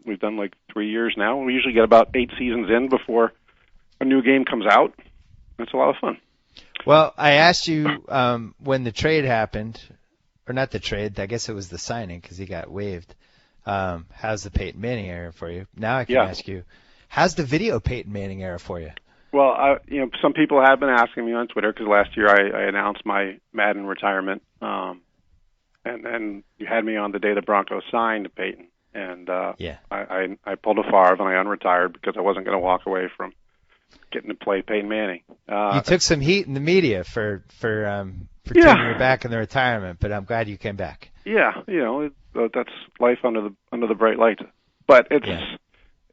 we've done like 3 years now. We usually get about 8 seasons in before a new game comes out. It's a lot of fun. Well, I asked you when the trade happened, or not the trade, I guess it was the signing because he got waived. How's the Peyton Manning era for you? Now I can ask you, how's the video Peyton Manning era for you? Well, some people have been asking me on Twitter because last year I announced my Madden retirement, and then you had me on the day the Broncos signed Peyton, and I pulled a Favre and I unretired because I wasn't going to walk away from getting to play Peyton Manning. You took some heat in the media for turning your back in the retirement, but I'm glad you came back. Yeah, that's life under the bright light, but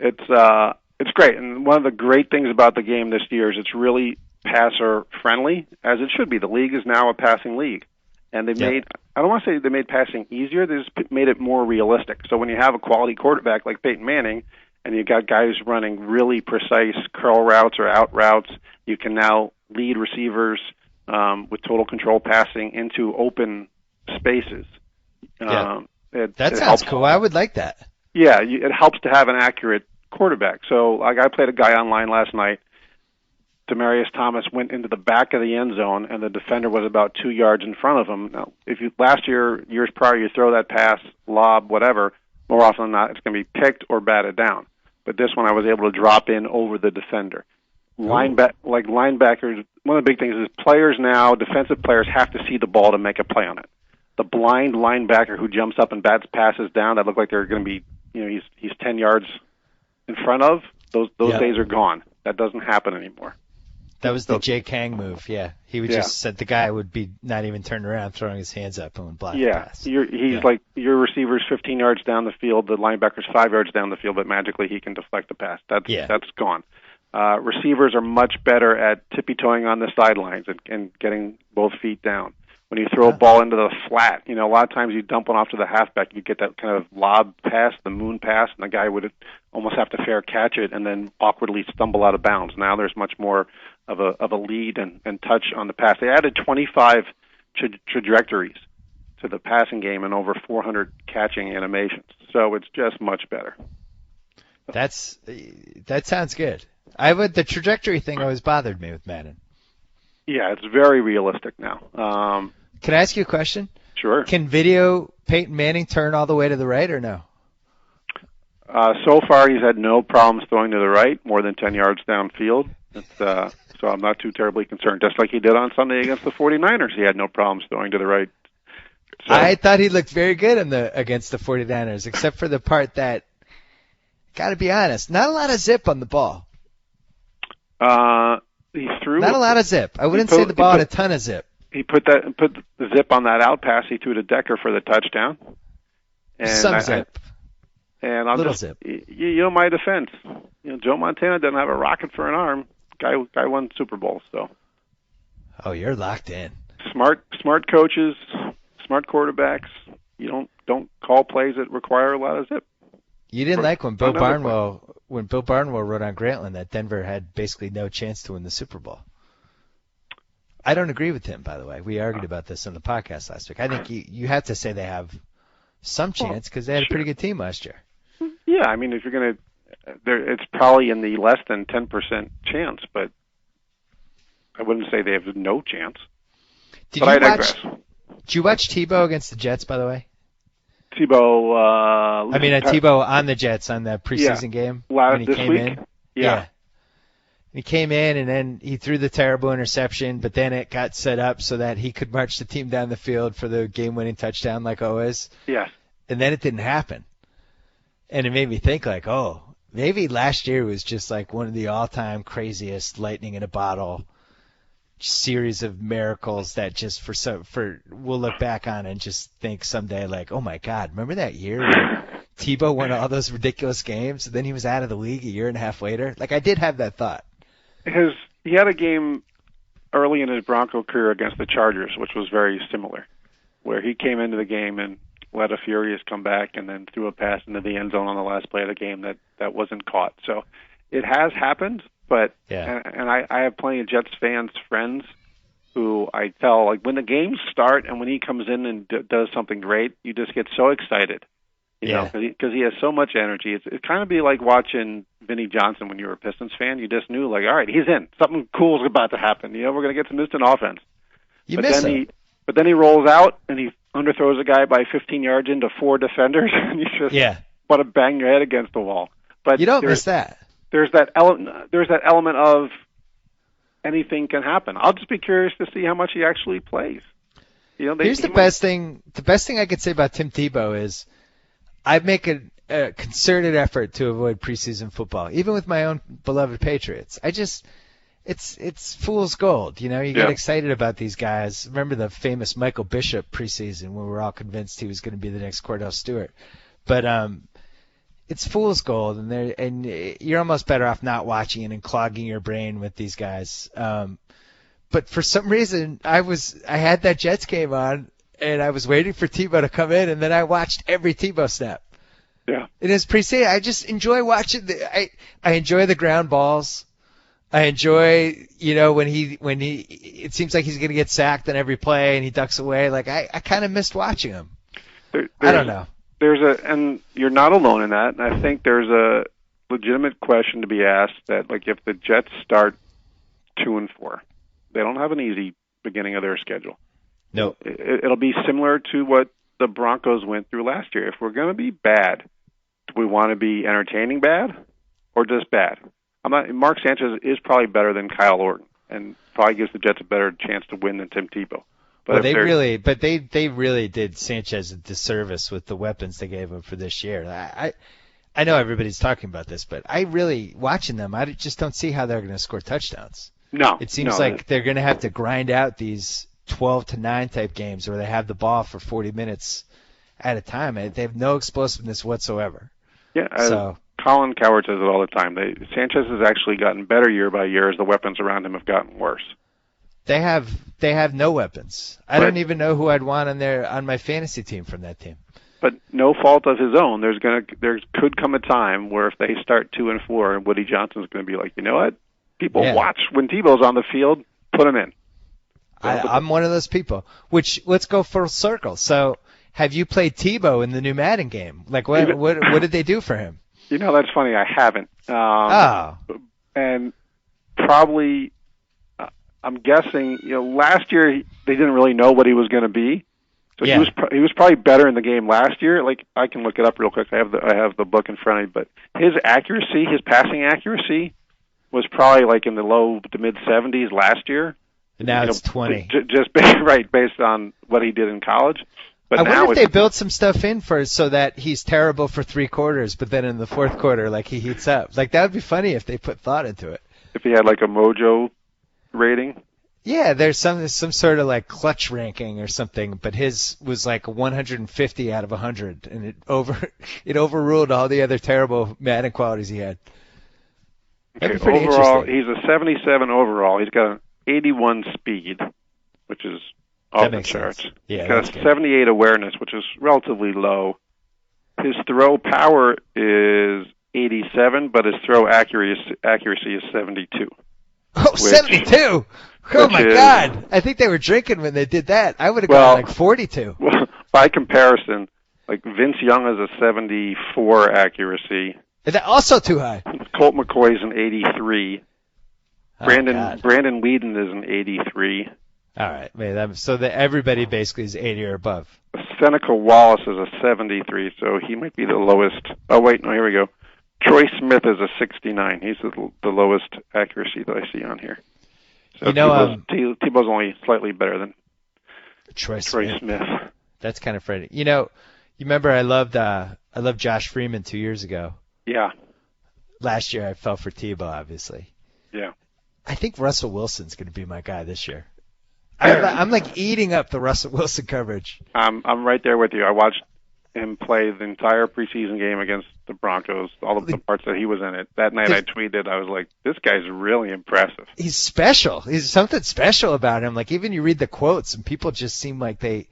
It's great, and one of the great things about the game this year is it's really passer friendly, as it should be. The league is now a passing league, and they made, I don't want to say they made passing easier, they just made it more realistic. So when you have a quality quarterback like Peyton Manning, and you got guys running really precise curl routes or out routes, you can now lead receivers with total control passing into open spaces. That sounds cool. I would like that. Yeah, it helps to have an accurate quarterback. So, like, I played a guy online last night. Demaryius Thomas went into the back of the end zone, and the defender was about 2 yards in front of him. Now, if you years prior, you throw that pass, lob, whatever, more often than not, it's going to be picked or batted down. But this one, I was able to drop in over the defender. Linebackers, one of the big things is players now, defensive players have to see the ball to make a play on it. The blind linebacker who jumps up and bats passes down that look like they're going to be, he's 10 yards in front of, those days are gone. That doesn't happen anymore. That was the Jay Kang move, yeah. He would just said the guy would be not even turned around, throwing his hands up and would block the pass. He's like your receiver's 15 yards down the field, the linebacker's 5 yards down the field, but magically he can deflect the pass. That's gone. Receivers are much better at tippy-toeing on the sidelines and getting both feet down. When you throw a ball into the flat, a lot of times you dump one off to the halfback, you get that kind of lob pass, the moon pass, and the guy would almost have to fair catch it and then awkwardly stumble out of bounds. Now there's much more of a lead and touch on the pass. They added 25 trajectories to the passing game and over 400 catching animations. So it's just much better. That sounds good. The trajectory thing always bothered me with Madden. Yeah, it's very realistic now. Can I ask you a question? Sure. Can video Peyton Manning turn all the way to the right or no? So far, he's had no problems throwing to the right, more than 10 yards downfield. So I'm not too terribly concerned. Just like he did on Sunday against the 49ers, he had no problems throwing to the right. So, I thought he looked very good against the 49ers, except for the part that, got to be honest, not a lot of zip on the ball. He threw not a lot of zip. I wouldn't say the ball had a ton of zip. He put the zip on that out pass. He threw to Decker for the touchdown. And some zip. And I'll little just, zip. My defense. Joe Montana doesn't have a rocket for an arm. Guy won Super Bowl. So. Oh, you're locked in. Smart coaches, smart quarterbacks. You don't call plays that require a lot of zip. You didn't like when Bill Barnwell wrote on Grantland that Denver had basically no chance to win the Super Bowl. I don't agree with him, by the way. We argued about this on the podcast last week. I think you have to say they have some chance because they had a pretty good team last year. Yeah, I mean, if you're going to, it's probably in the less than 10% chance, but I wouldn't say they have no chance. Did you watch Tebow against the Jets, by the way? Tebow. Tebow on the Jets on the preseason game when he came in. Yeah. He came in, and then he threw the terrible interception, but then it got set up so that he could march the team down the field for the game-winning touchdown like always. Yes. And then it didn't happen. And it made me think, like, maybe last year was just like one of the all-time craziest lightning in a bottle series of miracles that just we'll look back on and just think someday, like, oh, my God, remember that year when Tebow won all those ridiculous games, and then he was out of the league a year and a half later? Like, I did have that thought. He had a game early in his Bronco career against the Chargers, which was very similar, where he came into the game and let a furious comeback and then threw a pass into the end zone on the last play of the game that wasn't caught. So it has happened, but and I have plenty of Jets friends who I tell, like, when the games start and when he comes in and does something great, you just get so excited. You know, because he has so much energy. It's kind of be like watching Vinnie Johnson when you were a Pistons fan. You just knew, like, all right, he's in. Something cool is about to happen. We're going to get some instant offense. But then he rolls out and he underthrows a guy by 15 yards into 4 defenders, and you just want to bang your head against the wall. But you don't miss that. There's that element of anything can happen. I'll just be curious to see how much he actually plays. Here's the best thing. The best thing I could say about Tim Tebow is, I make a concerted effort to avoid preseason football, even with my own beloved Patriots. It's fool's gold. You get excited about these guys. Remember the famous Michael Bishop preseason when we were all convinced he was going to be the next Cordell Stewart. But it's fool's gold, and you're almost better off not watching it and clogging your brain with these guys. But for some reason, I had that Jets game on, and I was waiting for Tebow to come in, and then I watched every Tebow snap. Yeah. It is pre-season. I just enjoy watching I enjoy the ground balls. I enjoy, when he it seems like he's going to get sacked on every play and he ducks away. Like I kind of missed watching him. I don't know. And you're not alone in that. And I think there's a legitimate question to be asked that, like, if the Jets start 2-4, they don't have an easy beginning of their schedule. No. It'll be similar to what the Broncos went through last year. If we're going to be bad, do we want to be entertaining bad or just bad? Mark Sanchez is probably better than Kyle Orton and probably gives the Jets a better chance to win than Tim Tebow. But they really did Sanchez a disservice with the weapons they gave him for this year. I know everybody's talking about this, but I really, watching them, I just don't see how they're going to score touchdowns. No. It seems like they're going to have to grind out these 12-9 type games where they have the ball for 40 minutes at a time. They have no explosiveness whatsoever. Yeah, Colin Coward says it all the time. Sanchez has actually gotten better year by year as the weapons around him have gotten worse. They have no weapons. I don't even know who I'd want on my fantasy team from that team. But no fault of his own. There could come a time where if they start 2-4, Woody Johnson's going to be like, you know what? People watch when Tebow's on the field. Put him in. I'm one of those people. Which, let's go full circle. So, have you played Tebow in the new Madden game? Like, what did they do for him? That's funny. I haven't. And probably, I'm guessing. Last year they didn't really know what he was going to be. So he was probably better in the game last year. Like, I can look it up real quick. I have the book in front of me. But his passing accuracy, was probably like in the low to mid 70s last year. And now it's 20. Just based on what he did in college. But I now wonder if they built some stuff in so that he's terrible for 3 quarters, but then in the 4th quarter, like, he heats up. Like, that would be funny if they put thought into it. If he had like a mojo rating. Yeah, there's some sort of like clutch ranking or something, but his was like 150 out of 100, and it overruled all the other terrible Madden qualities he had. That'd be pretty overall, interesting. he's a 77 overall. He's got an 81 speed, which is off the charts. Sense. Yeah, he's got a 78 awareness, which is relatively low. His throw power is 87, but his throw accuracy is 72. Oh, 72! Oh, my God. I think they were drinking when they did that. I would have gone like 42. Well, by comparison, like Vince Young has a 74 accuracy. Is that also too high? Colt McCoy's an 83. Oh, Brandon Whedon is an 83. All right. Man, so everybody basically is 80 or above. Seneca Wallace is a 73, so he might be the lowest. Oh, wait, no, here we go. Troy Smith is a 69. He's the lowest accuracy that I see on here. So Tebow's only slightly better than Troy Smith. That's kind of frightening. You remember I loved Josh Freeman 2 years ago. Yeah. Last year I fell for Tebow, obviously. Yeah. I think Russell Wilson's going to be my guy this year. I'm like eating up the Russell Wilson coverage. I'm right there with you. I watched him play the entire preseason game against the Broncos, all of the parts that he was in it. That night I tweeted, I was like, this guy's really impressive. He's special. He's something special about him. Like, even you read the quotes and people just seem like they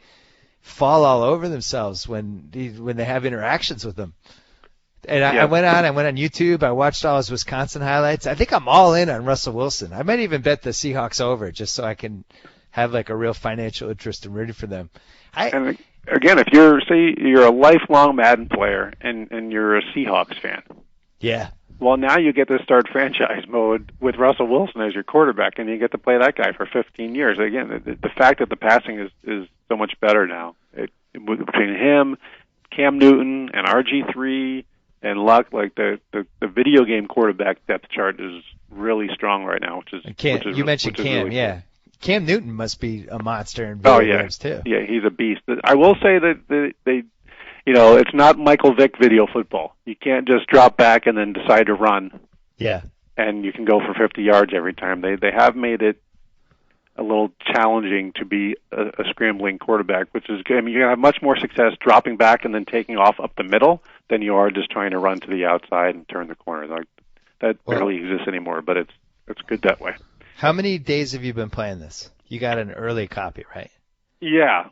fall all over themselves when they have interactions with him. And I went on YouTube. I watched all his Wisconsin highlights. I think I'm all in on Russell Wilson. I might even bet the Seahawks over just so I can have like a real financial interest in rooting for them. And again, if you're a lifelong Madden player and you're a Seahawks fan. Yeah. Well, now you get to start franchise mode with Russell Wilson as your quarterback, and you get to play that guy for 15 years. Again, the fact that the passing is so much better now. Between him, Cam Newton, and RG3, and Luck, like the video game quarterback depth chart is really strong right now. You mentioned Cam, really cool. Cam Newton must be a monster in video games too. Yeah, he's a beast. I will say that they it's not Michael Vick video football. You can't just drop back and then decide to run. Yeah. And you can go for 50 yards every time. They have made it a little challenging to be a scrambling quarterback, which is good. I mean, you're going to have much more success dropping back and then taking off up the middle than you are just trying to run to the outside and turn the corner. Like that barely exists anymore, but it's good that way. How many days have you been playing this? You got an early copy, right? Yeah.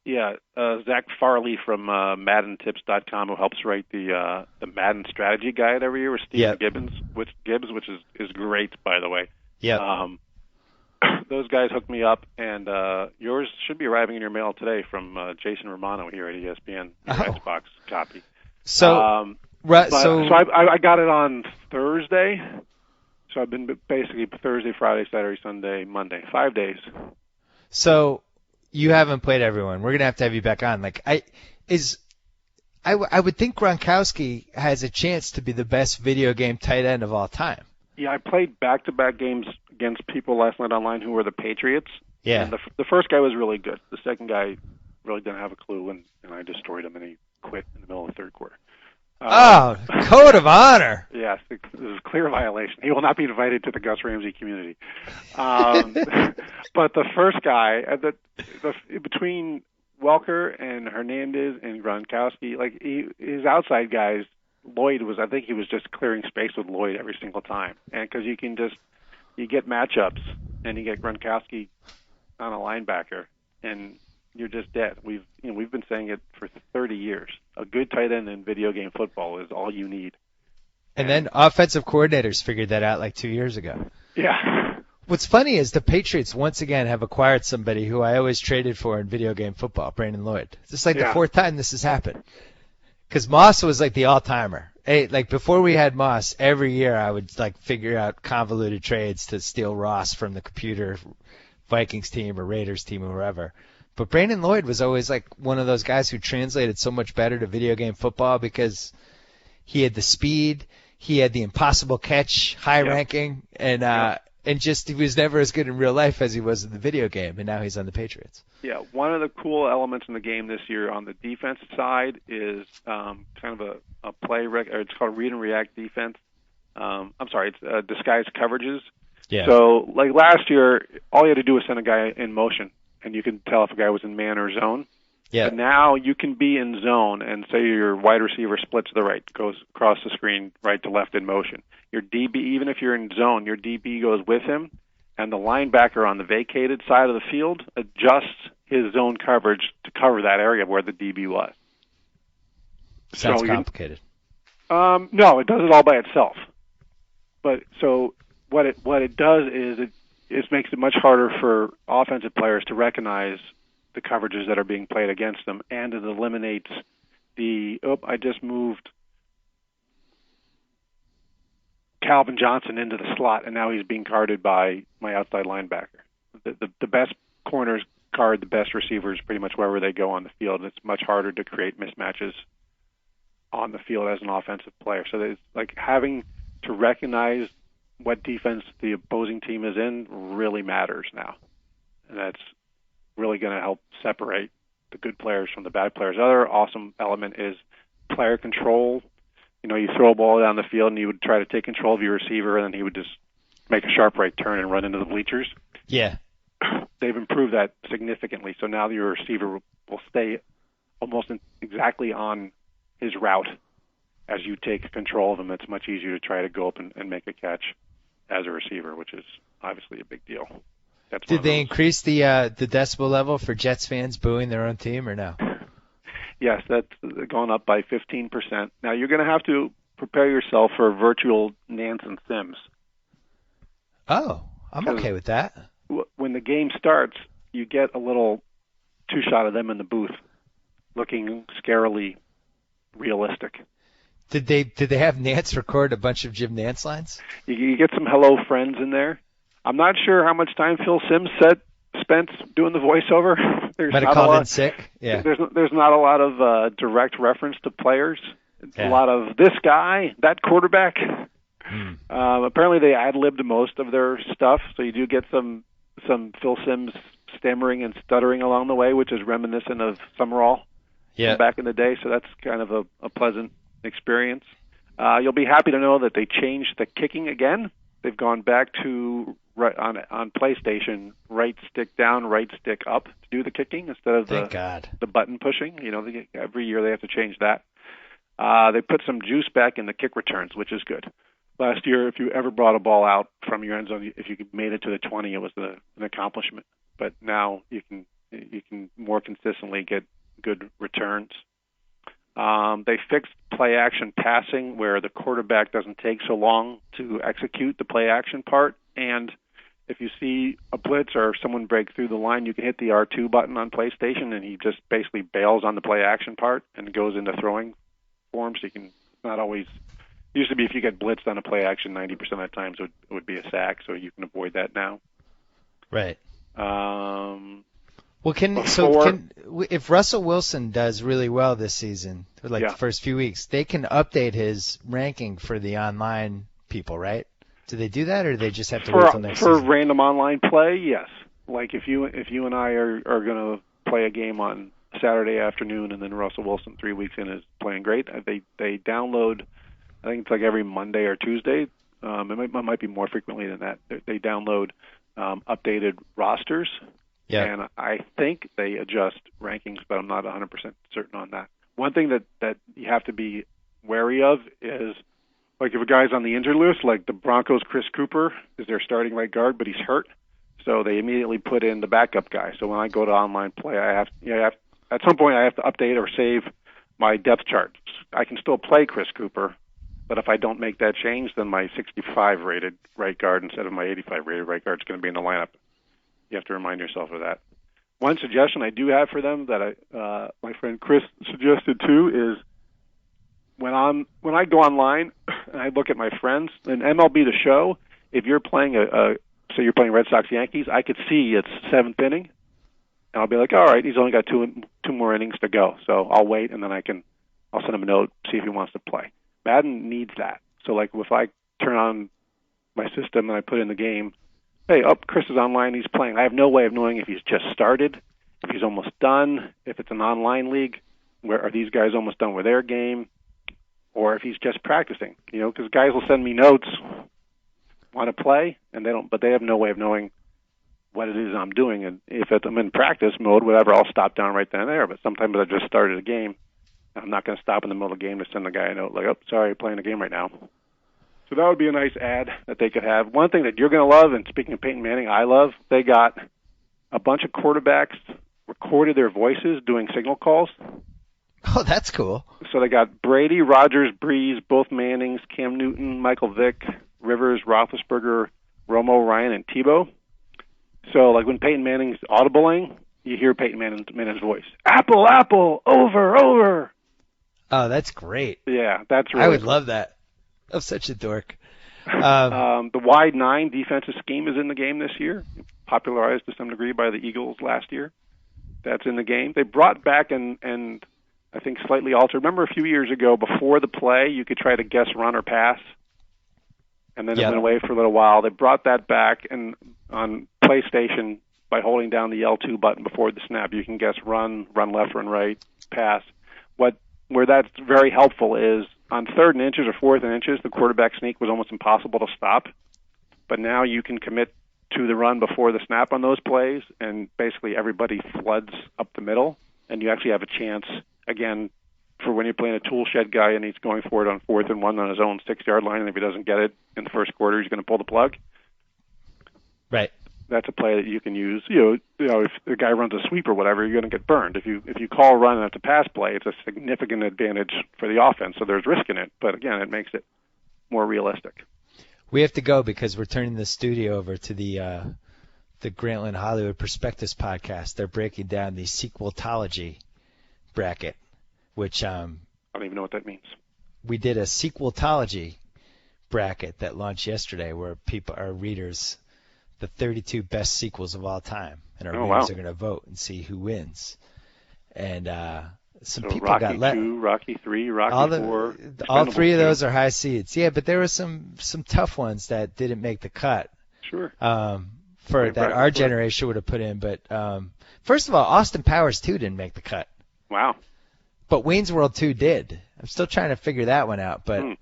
Zach Farley from MaddenTips.com, who helps write the Madden strategy guide every year with Steve Gibbs, which is great, by the way. Yeah. Those guys hooked me up, and yours should be arriving in your mail today from Jason Romano here at ESPN, your Xbox copy. So, I got it on Thursday. So I've been basically Thursday, Friday, Saturday, Sunday, Monday, 5 days. So you haven't played everyone. We're gonna have to have you back on. I would think Gronkowski has a chance to be the best video game tight end of all time. Yeah, I played back-to-back games against people last night online who were the Patriots. Yeah. And the first guy was really good. The second guy really didn't have a clue, and I destroyed him, and he quit in the middle of the third quarter. Code of honor. Yes, it was a clear violation. He will not be invited to the Gus Ramsey community. But the first guy, between Welker and Hernandez and Gronkowski, his outside guys, Lloyd I think he was just clearing space with Lloyd every single time. And because you get matchups, and you get Gronkowski on a linebacker, and you're just dead. We've been saying it for 30 years. A good tight end in video game football is all you need. And then offensive coordinators figured that out 2 years ago. Yeah. What's funny is the Patriots once again have acquired somebody who I always traded for in video game football, Brandon Lloyd. It's just the fourth time this has happened. Because Moss was the all-timer. Hey, before we had Moss, every year I would figure out convoluted trades to steal Ross from the computer Vikings team or Raiders team or wherever. But Brandon Lloyd was always one of those guys who translated so much better to video game football because he had the speed, he had the impossible catch, high ranking, and just he was never as good in real life as he was in the video game, and now he's on the Patriots. Yeah, one of the cool elements in the game this year on the defensive side is kind of a play or it's called read and react defense. It's disguised coverages. Yeah. So last year, all you had to do was send a guy in motion, and you can tell if a guy was in man or zone. Yeah. But now you can be in zone, and say your wide receiver splits to the right, goes across the screen, right to left in motion. Your DB, even if you're in zone, your DB goes with him, and the linebacker on the vacated side of the field adjusts his zone coverage to cover that area where the DB was. Sounds complicated. No, it does it all by itself. But so what it does is it makes it much harder for offensive players to recognize the coverages that are being played against them, and it eliminates I just moved Calvin Johnson into the slot, and now he's being guarded by my outside linebacker. The best corners guard the best receivers pretty much wherever they go on the field, and it's much harder to create mismatches on the field as an offensive player. So it's having to recognize what defense the opposing team is in really matters now. And that's really going to help separate the good players from the bad players. Other awesome element is player control. You throw a ball down the field and you would try to take control of your receiver, and then he would just make a sharp right turn and run into the bleachers. Yeah. They've improved that significantly. So now your receiver will stay almost exactly on his route as you take control of him. It's much easier to try to go up and make a catch as a receiver, which is obviously a big deal. Did they increase the decibel level for Jets fans booing their own team, or no? Yes, that's gone up by 15%. Now you're going to have to prepare yourself for virtual Nance and Sims. Oh, I'm okay with that. When the game starts, you get a little two-shot of them in the booth, looking scarily realistic. Did they have Nance record a bunch of Jim Nance lines? You get some hello friends in there. I'm not sure how much time Phil Simms spent doing the voiceover. Might have called in sick. Yeah. There's not a lot of direct reference to players. It's a lot of this guy, that quarterback. Apparently they ad-libbed most of their stuff, so you do get some Phil Simms stammering and stuttering along the way, which is reminiscent of Summerall from back in the day. So that's kind of a pleasant experience. You'll be happy to know that they changed the kicking again. They've gone back to on PlayStation, right stick down, right stick up to do the kicking instead of the button pushing. Every year they have to change that. They put some juice back in the kick returns, which is good. Last year, if you ever brought a ball out from your end zone, if you made it to the 20, it was an accomplishment. But now you can more consistently get good returns. They fixed play action passing, where the quarterback doesn't take so long to execute the play action part. And if you see a blitz or someone break through the line, you can hit the R2 button on PlayStation, and he just basically bails on the play action part and goes into throwing form. So you can not always. Used to be if you get blitzed on a play action, 90% of the times it would be a sack, so you can avoid that now. Right. Well, if Russell Wilson does really well this season, the first few weeks, they can update his ranking for the online people, right? Do they do that, or do they just have to wait till next season? For random online play, yes. Like if you and I are going to play a game on Saturday afternoon, and then Russell Wilson 3 weeks in is playing great, they download. I think it's like every Monday or Tuesday. It might be more frequently than that. They download updated rosters, and I think they adjust rankings, but I'm not 100% certain on that. One thing that you have to be wary of is, like if a guy's on the injured list, like the Broncos' Chris Cooper is their starting right guard, but he's hurt, so they immediately put in the backup guy. So when I go to online play, at some point I have to update or save my depth charts. I can still play Chris Cooper, but if I don't make that change, then my 65 rated right guard instead of my 85 rated right guard is going to be in the lineup. You have to remind yourself of that. One suggestion I do have for them that my friend Chris suggested too is when I go online and I look at my friends in MLB The Show, if you're playing say you're playing Red Sox Yankees, I could see it's seventh inning, and I'll be like, all right, he's only got two more innings to go, so I'll wait, and then I'll send him a note, see if he wants to play. Madden needs that. So like if I turn on my system and I put in the game, hey, Chris is online, he's playing. I have no way of knowing if he's just started, if he's almost done, if it's an online league, where are these guys almost done with their game, or if he's just practicing. Because guys will send me notes, want to play, and they have no way of knowing what it is I'm doing. And if I'm in practice mode, whatever, I'll stop down right then and there. But sometimes I just started a game. I'm not going to stop in the middle of the game to send the guy a note like, oh, sorry, you're playing a game right now. So that would be a nice ad that they could have. One thing that you're going to love, and speaking of Peyton Manning, I love, they got a bunch of quarterbacks recorded their voices doing signal calls. Oh, that's cool. So they got Brady, Rodgers, Breeze, both Mannings, Cam Newton, Michael Vick, Rivers, Roethlisberger, Romo, Ryan, and Tebow. So like when Peyton Manning's audibling, you hear Peyton Manning's voice. Apple, apple, over. Oh, that's great. Yeah, that's really I would cool. love that. I'm such a dork. The wide 9 defensive scheme is in the game this year, popularized to some degree by the Eagles last year. That's in the game. They brought back and I think slightly altered. Remember a few years ago, before the play, you could try to guess run or pass, and then it went away for a little while. They brought that back, and on PlayStation, by holding down the L2 button before the snap, you can guess run left, run right, pass. Where that's very helpful is on 3rd and inches or 4th and inches, the quarterback sneak was almost impossible to stop. But now you can commit to the run before the snap on those plays, and basically everybody floods up the middle, and you actually have a chance, again, for when you're playing a tool shed guy and he's going for it on 4th and 1 on his own 6-yard line, and if he doesn't get it in the first quarter, he's going to pull the plug. Right. That's a play that you can use. If the guy runs a sweep or whatever, you're going to get burned. If you call a run and it's a pass play, it's a significant advantage for the offense. So there's risk in it, but again, it makes it more realistic. We have to go because we're turning the studio over to the Grantland Hollywood Prospectus podcast. They're breaking down the sequeltology bracket, which I don't even know what that means. We did a sequeltology bracket that launched yesterday, where our readers, the 32 best sequels of all time, and our readers are going to vote and see who wins. And some people Rocky got let. 2, Rocky 3, Rocky 4. All 3 of those are high seeds. Yeah, but there were some tough ones that didn't make the cut. Sure. For that our generation would have put in. But first of all, Austin Powers 2 didn't make the cut. Wow. But Wayne's World 2 did. I'm still trying to figure that one out. But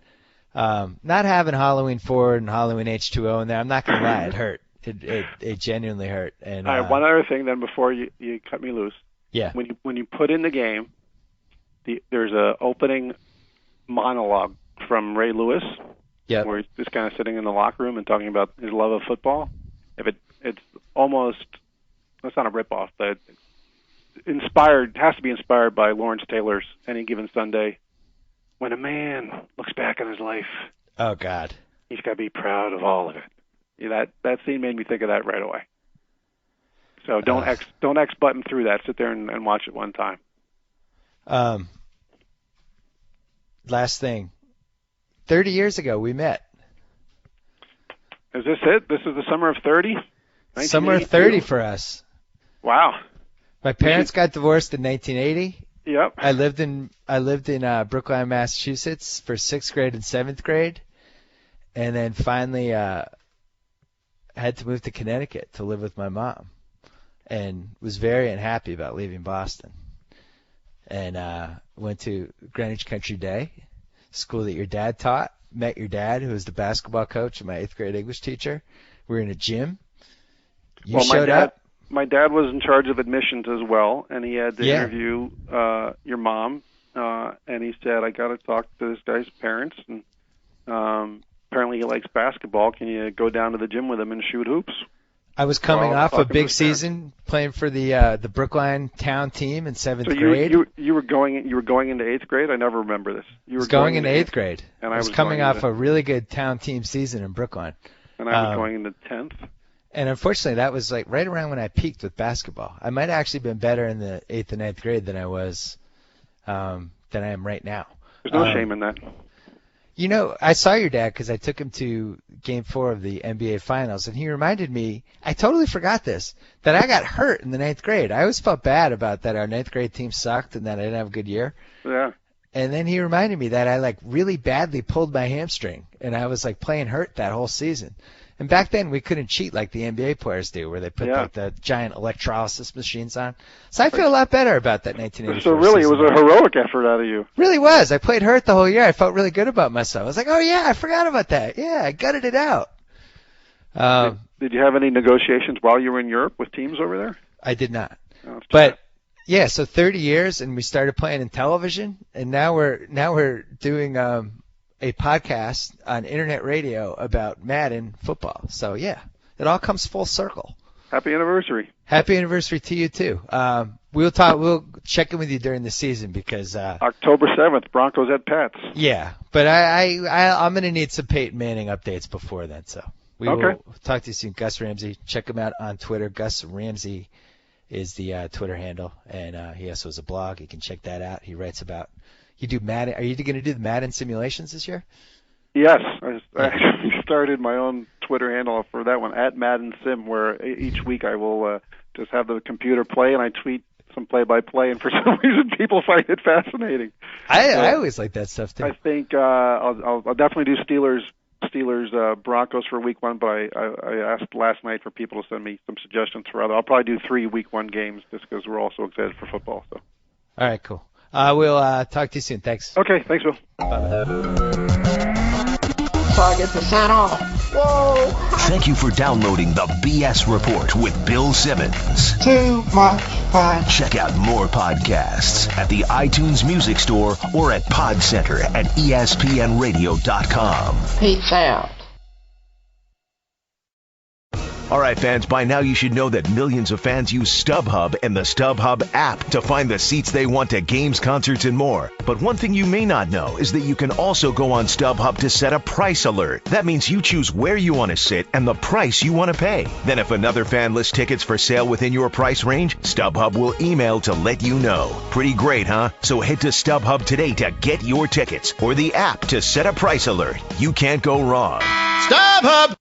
not having Halloween 4 and Halloween H2O in there, I'm not going to lie, it hurt. It genuinely hurt. And all right, one other thing then before you cut me loose. Yeah. When you put in the game, there's a opening monologue from Ray Lewis, where he's just kind of sitting in the locker room and talking about his love of football. It's almost, that's not a ripoff, but inspired, has to be inspired by Lawrence Taylor's Any Given Sunday. When a man looks back on his life, oh God, he's got to be proud of all of it. Yeah, that scene made me think of that right away. So don't X button through that. Sit there and watch it one time. Last thing. 30 years ago, we met. Is this it? This is the summer of 30? Summer of 30 for us. Wow. My parents got divorced in 1980. Yep. I lived in Brookline, Massachusetts for 6th grade and 7th grade, and then finally had to move to Connecticut to live with my mom, and was very unhappy about leaving Boston. And went to Greenwich Country Day, school that your dad taught. Met your dad, who was the basketball coach and my 8th grade English teacher. We were in a gym. You showed up. My dad was in charge of admissions as well, and he had to interview your mom. And he said, I got to talk to this guy's parents, and apparently he likes basketball. Can you go down to the gym with him and shoot hoops? I was coming off a big season playing for the Brookline town team in 7th grade. You were going into 8th grade? I never remember this. You were going into 8th grade. And I was coming off a really good town team season in Brookline. And I was going into 10th. And unfortunately, that was like right around when I peaked with basketball. I might have actually been better in the 8th and 9th grade than I was than I am right now. There's no shame in that. You know, I saw your dad because I took him to Game 4 of the NBA Finals, and he reminded me, I totally forgot this, that I got hurt in the 9th grade. I always felt bad about that our 9th grade team sucked and that I didn't have a good year. Yeah. And then he reminded me that I like really badly pulled my hamstring, and I was like playing hurt that whole season. And back then we couldn't cheat like the NBA players do, where they put like the giant electrolysis machines on. So I feel a lot better about that 1984 So really, season. it was a heroic effort out of you. Really was. I played hurt the whole year. I felt really good about myself. I was like, oh yeah, I forgot about that. Yeah, I gutted it out. Did you have any negotiations while you were in Europe with teams over there? I did not. Oh, but yeah, so 30 years, and we started playing in television, and now we're doing a podcast on internet radio about Madden football. So yeah, it all comes full circle. Happy anniversary. Happy anniversary to you too. We'll check in with you during the season because October 7th, Broncos at Pats. Yeah, but I'm going to need some Peyton Manning updates before then. So we will talk to you soon. Gus Ramsey, check him out on Twitter. Gus Ramsey is the Twitter handle, and he also has a blog. You can check that out. He writes about. You do Madden. Are you going to do the Madden simulations this year? Yes, I actually started my own Twitter handle for that one, at Madden Sim, where each week I will just have the computer play and I tweet some play-by-play, and for some reason people find it fascinating. I always like that stuff too. I think I'll definitely do Steelers Broncos for week 1, but I asked last night for people to send me some suggestions for other. I'll probably do 3 week 1 games just because we're all so excited for football. So. All right, cool. We'll talk to you soon. Thanks. Okay, thanks, Bill. So I get to sign off. Whoa! Thank you for downloading the BS Report with Bill Simmons. Too much fun. Check out more podcasts at the iTunes Music Store or at Pod Center at ESPNRadio.com. Peace out. All right, fans, by now you should know that millions of fans use StubHub and the StubHub app to find the seats they want to games, concerts, and more. But one thing you may not know is that you can also go on StubHub to set a price alert. That means you choose where you want to sit and the price you want to pay. Then if another fan lists tickets for sale within your price range, StubHub will email to let you know. Pretty great, huh? So head to StubHub today to get your tickets or the app to set a price alert. You can't go wrong. StubHub!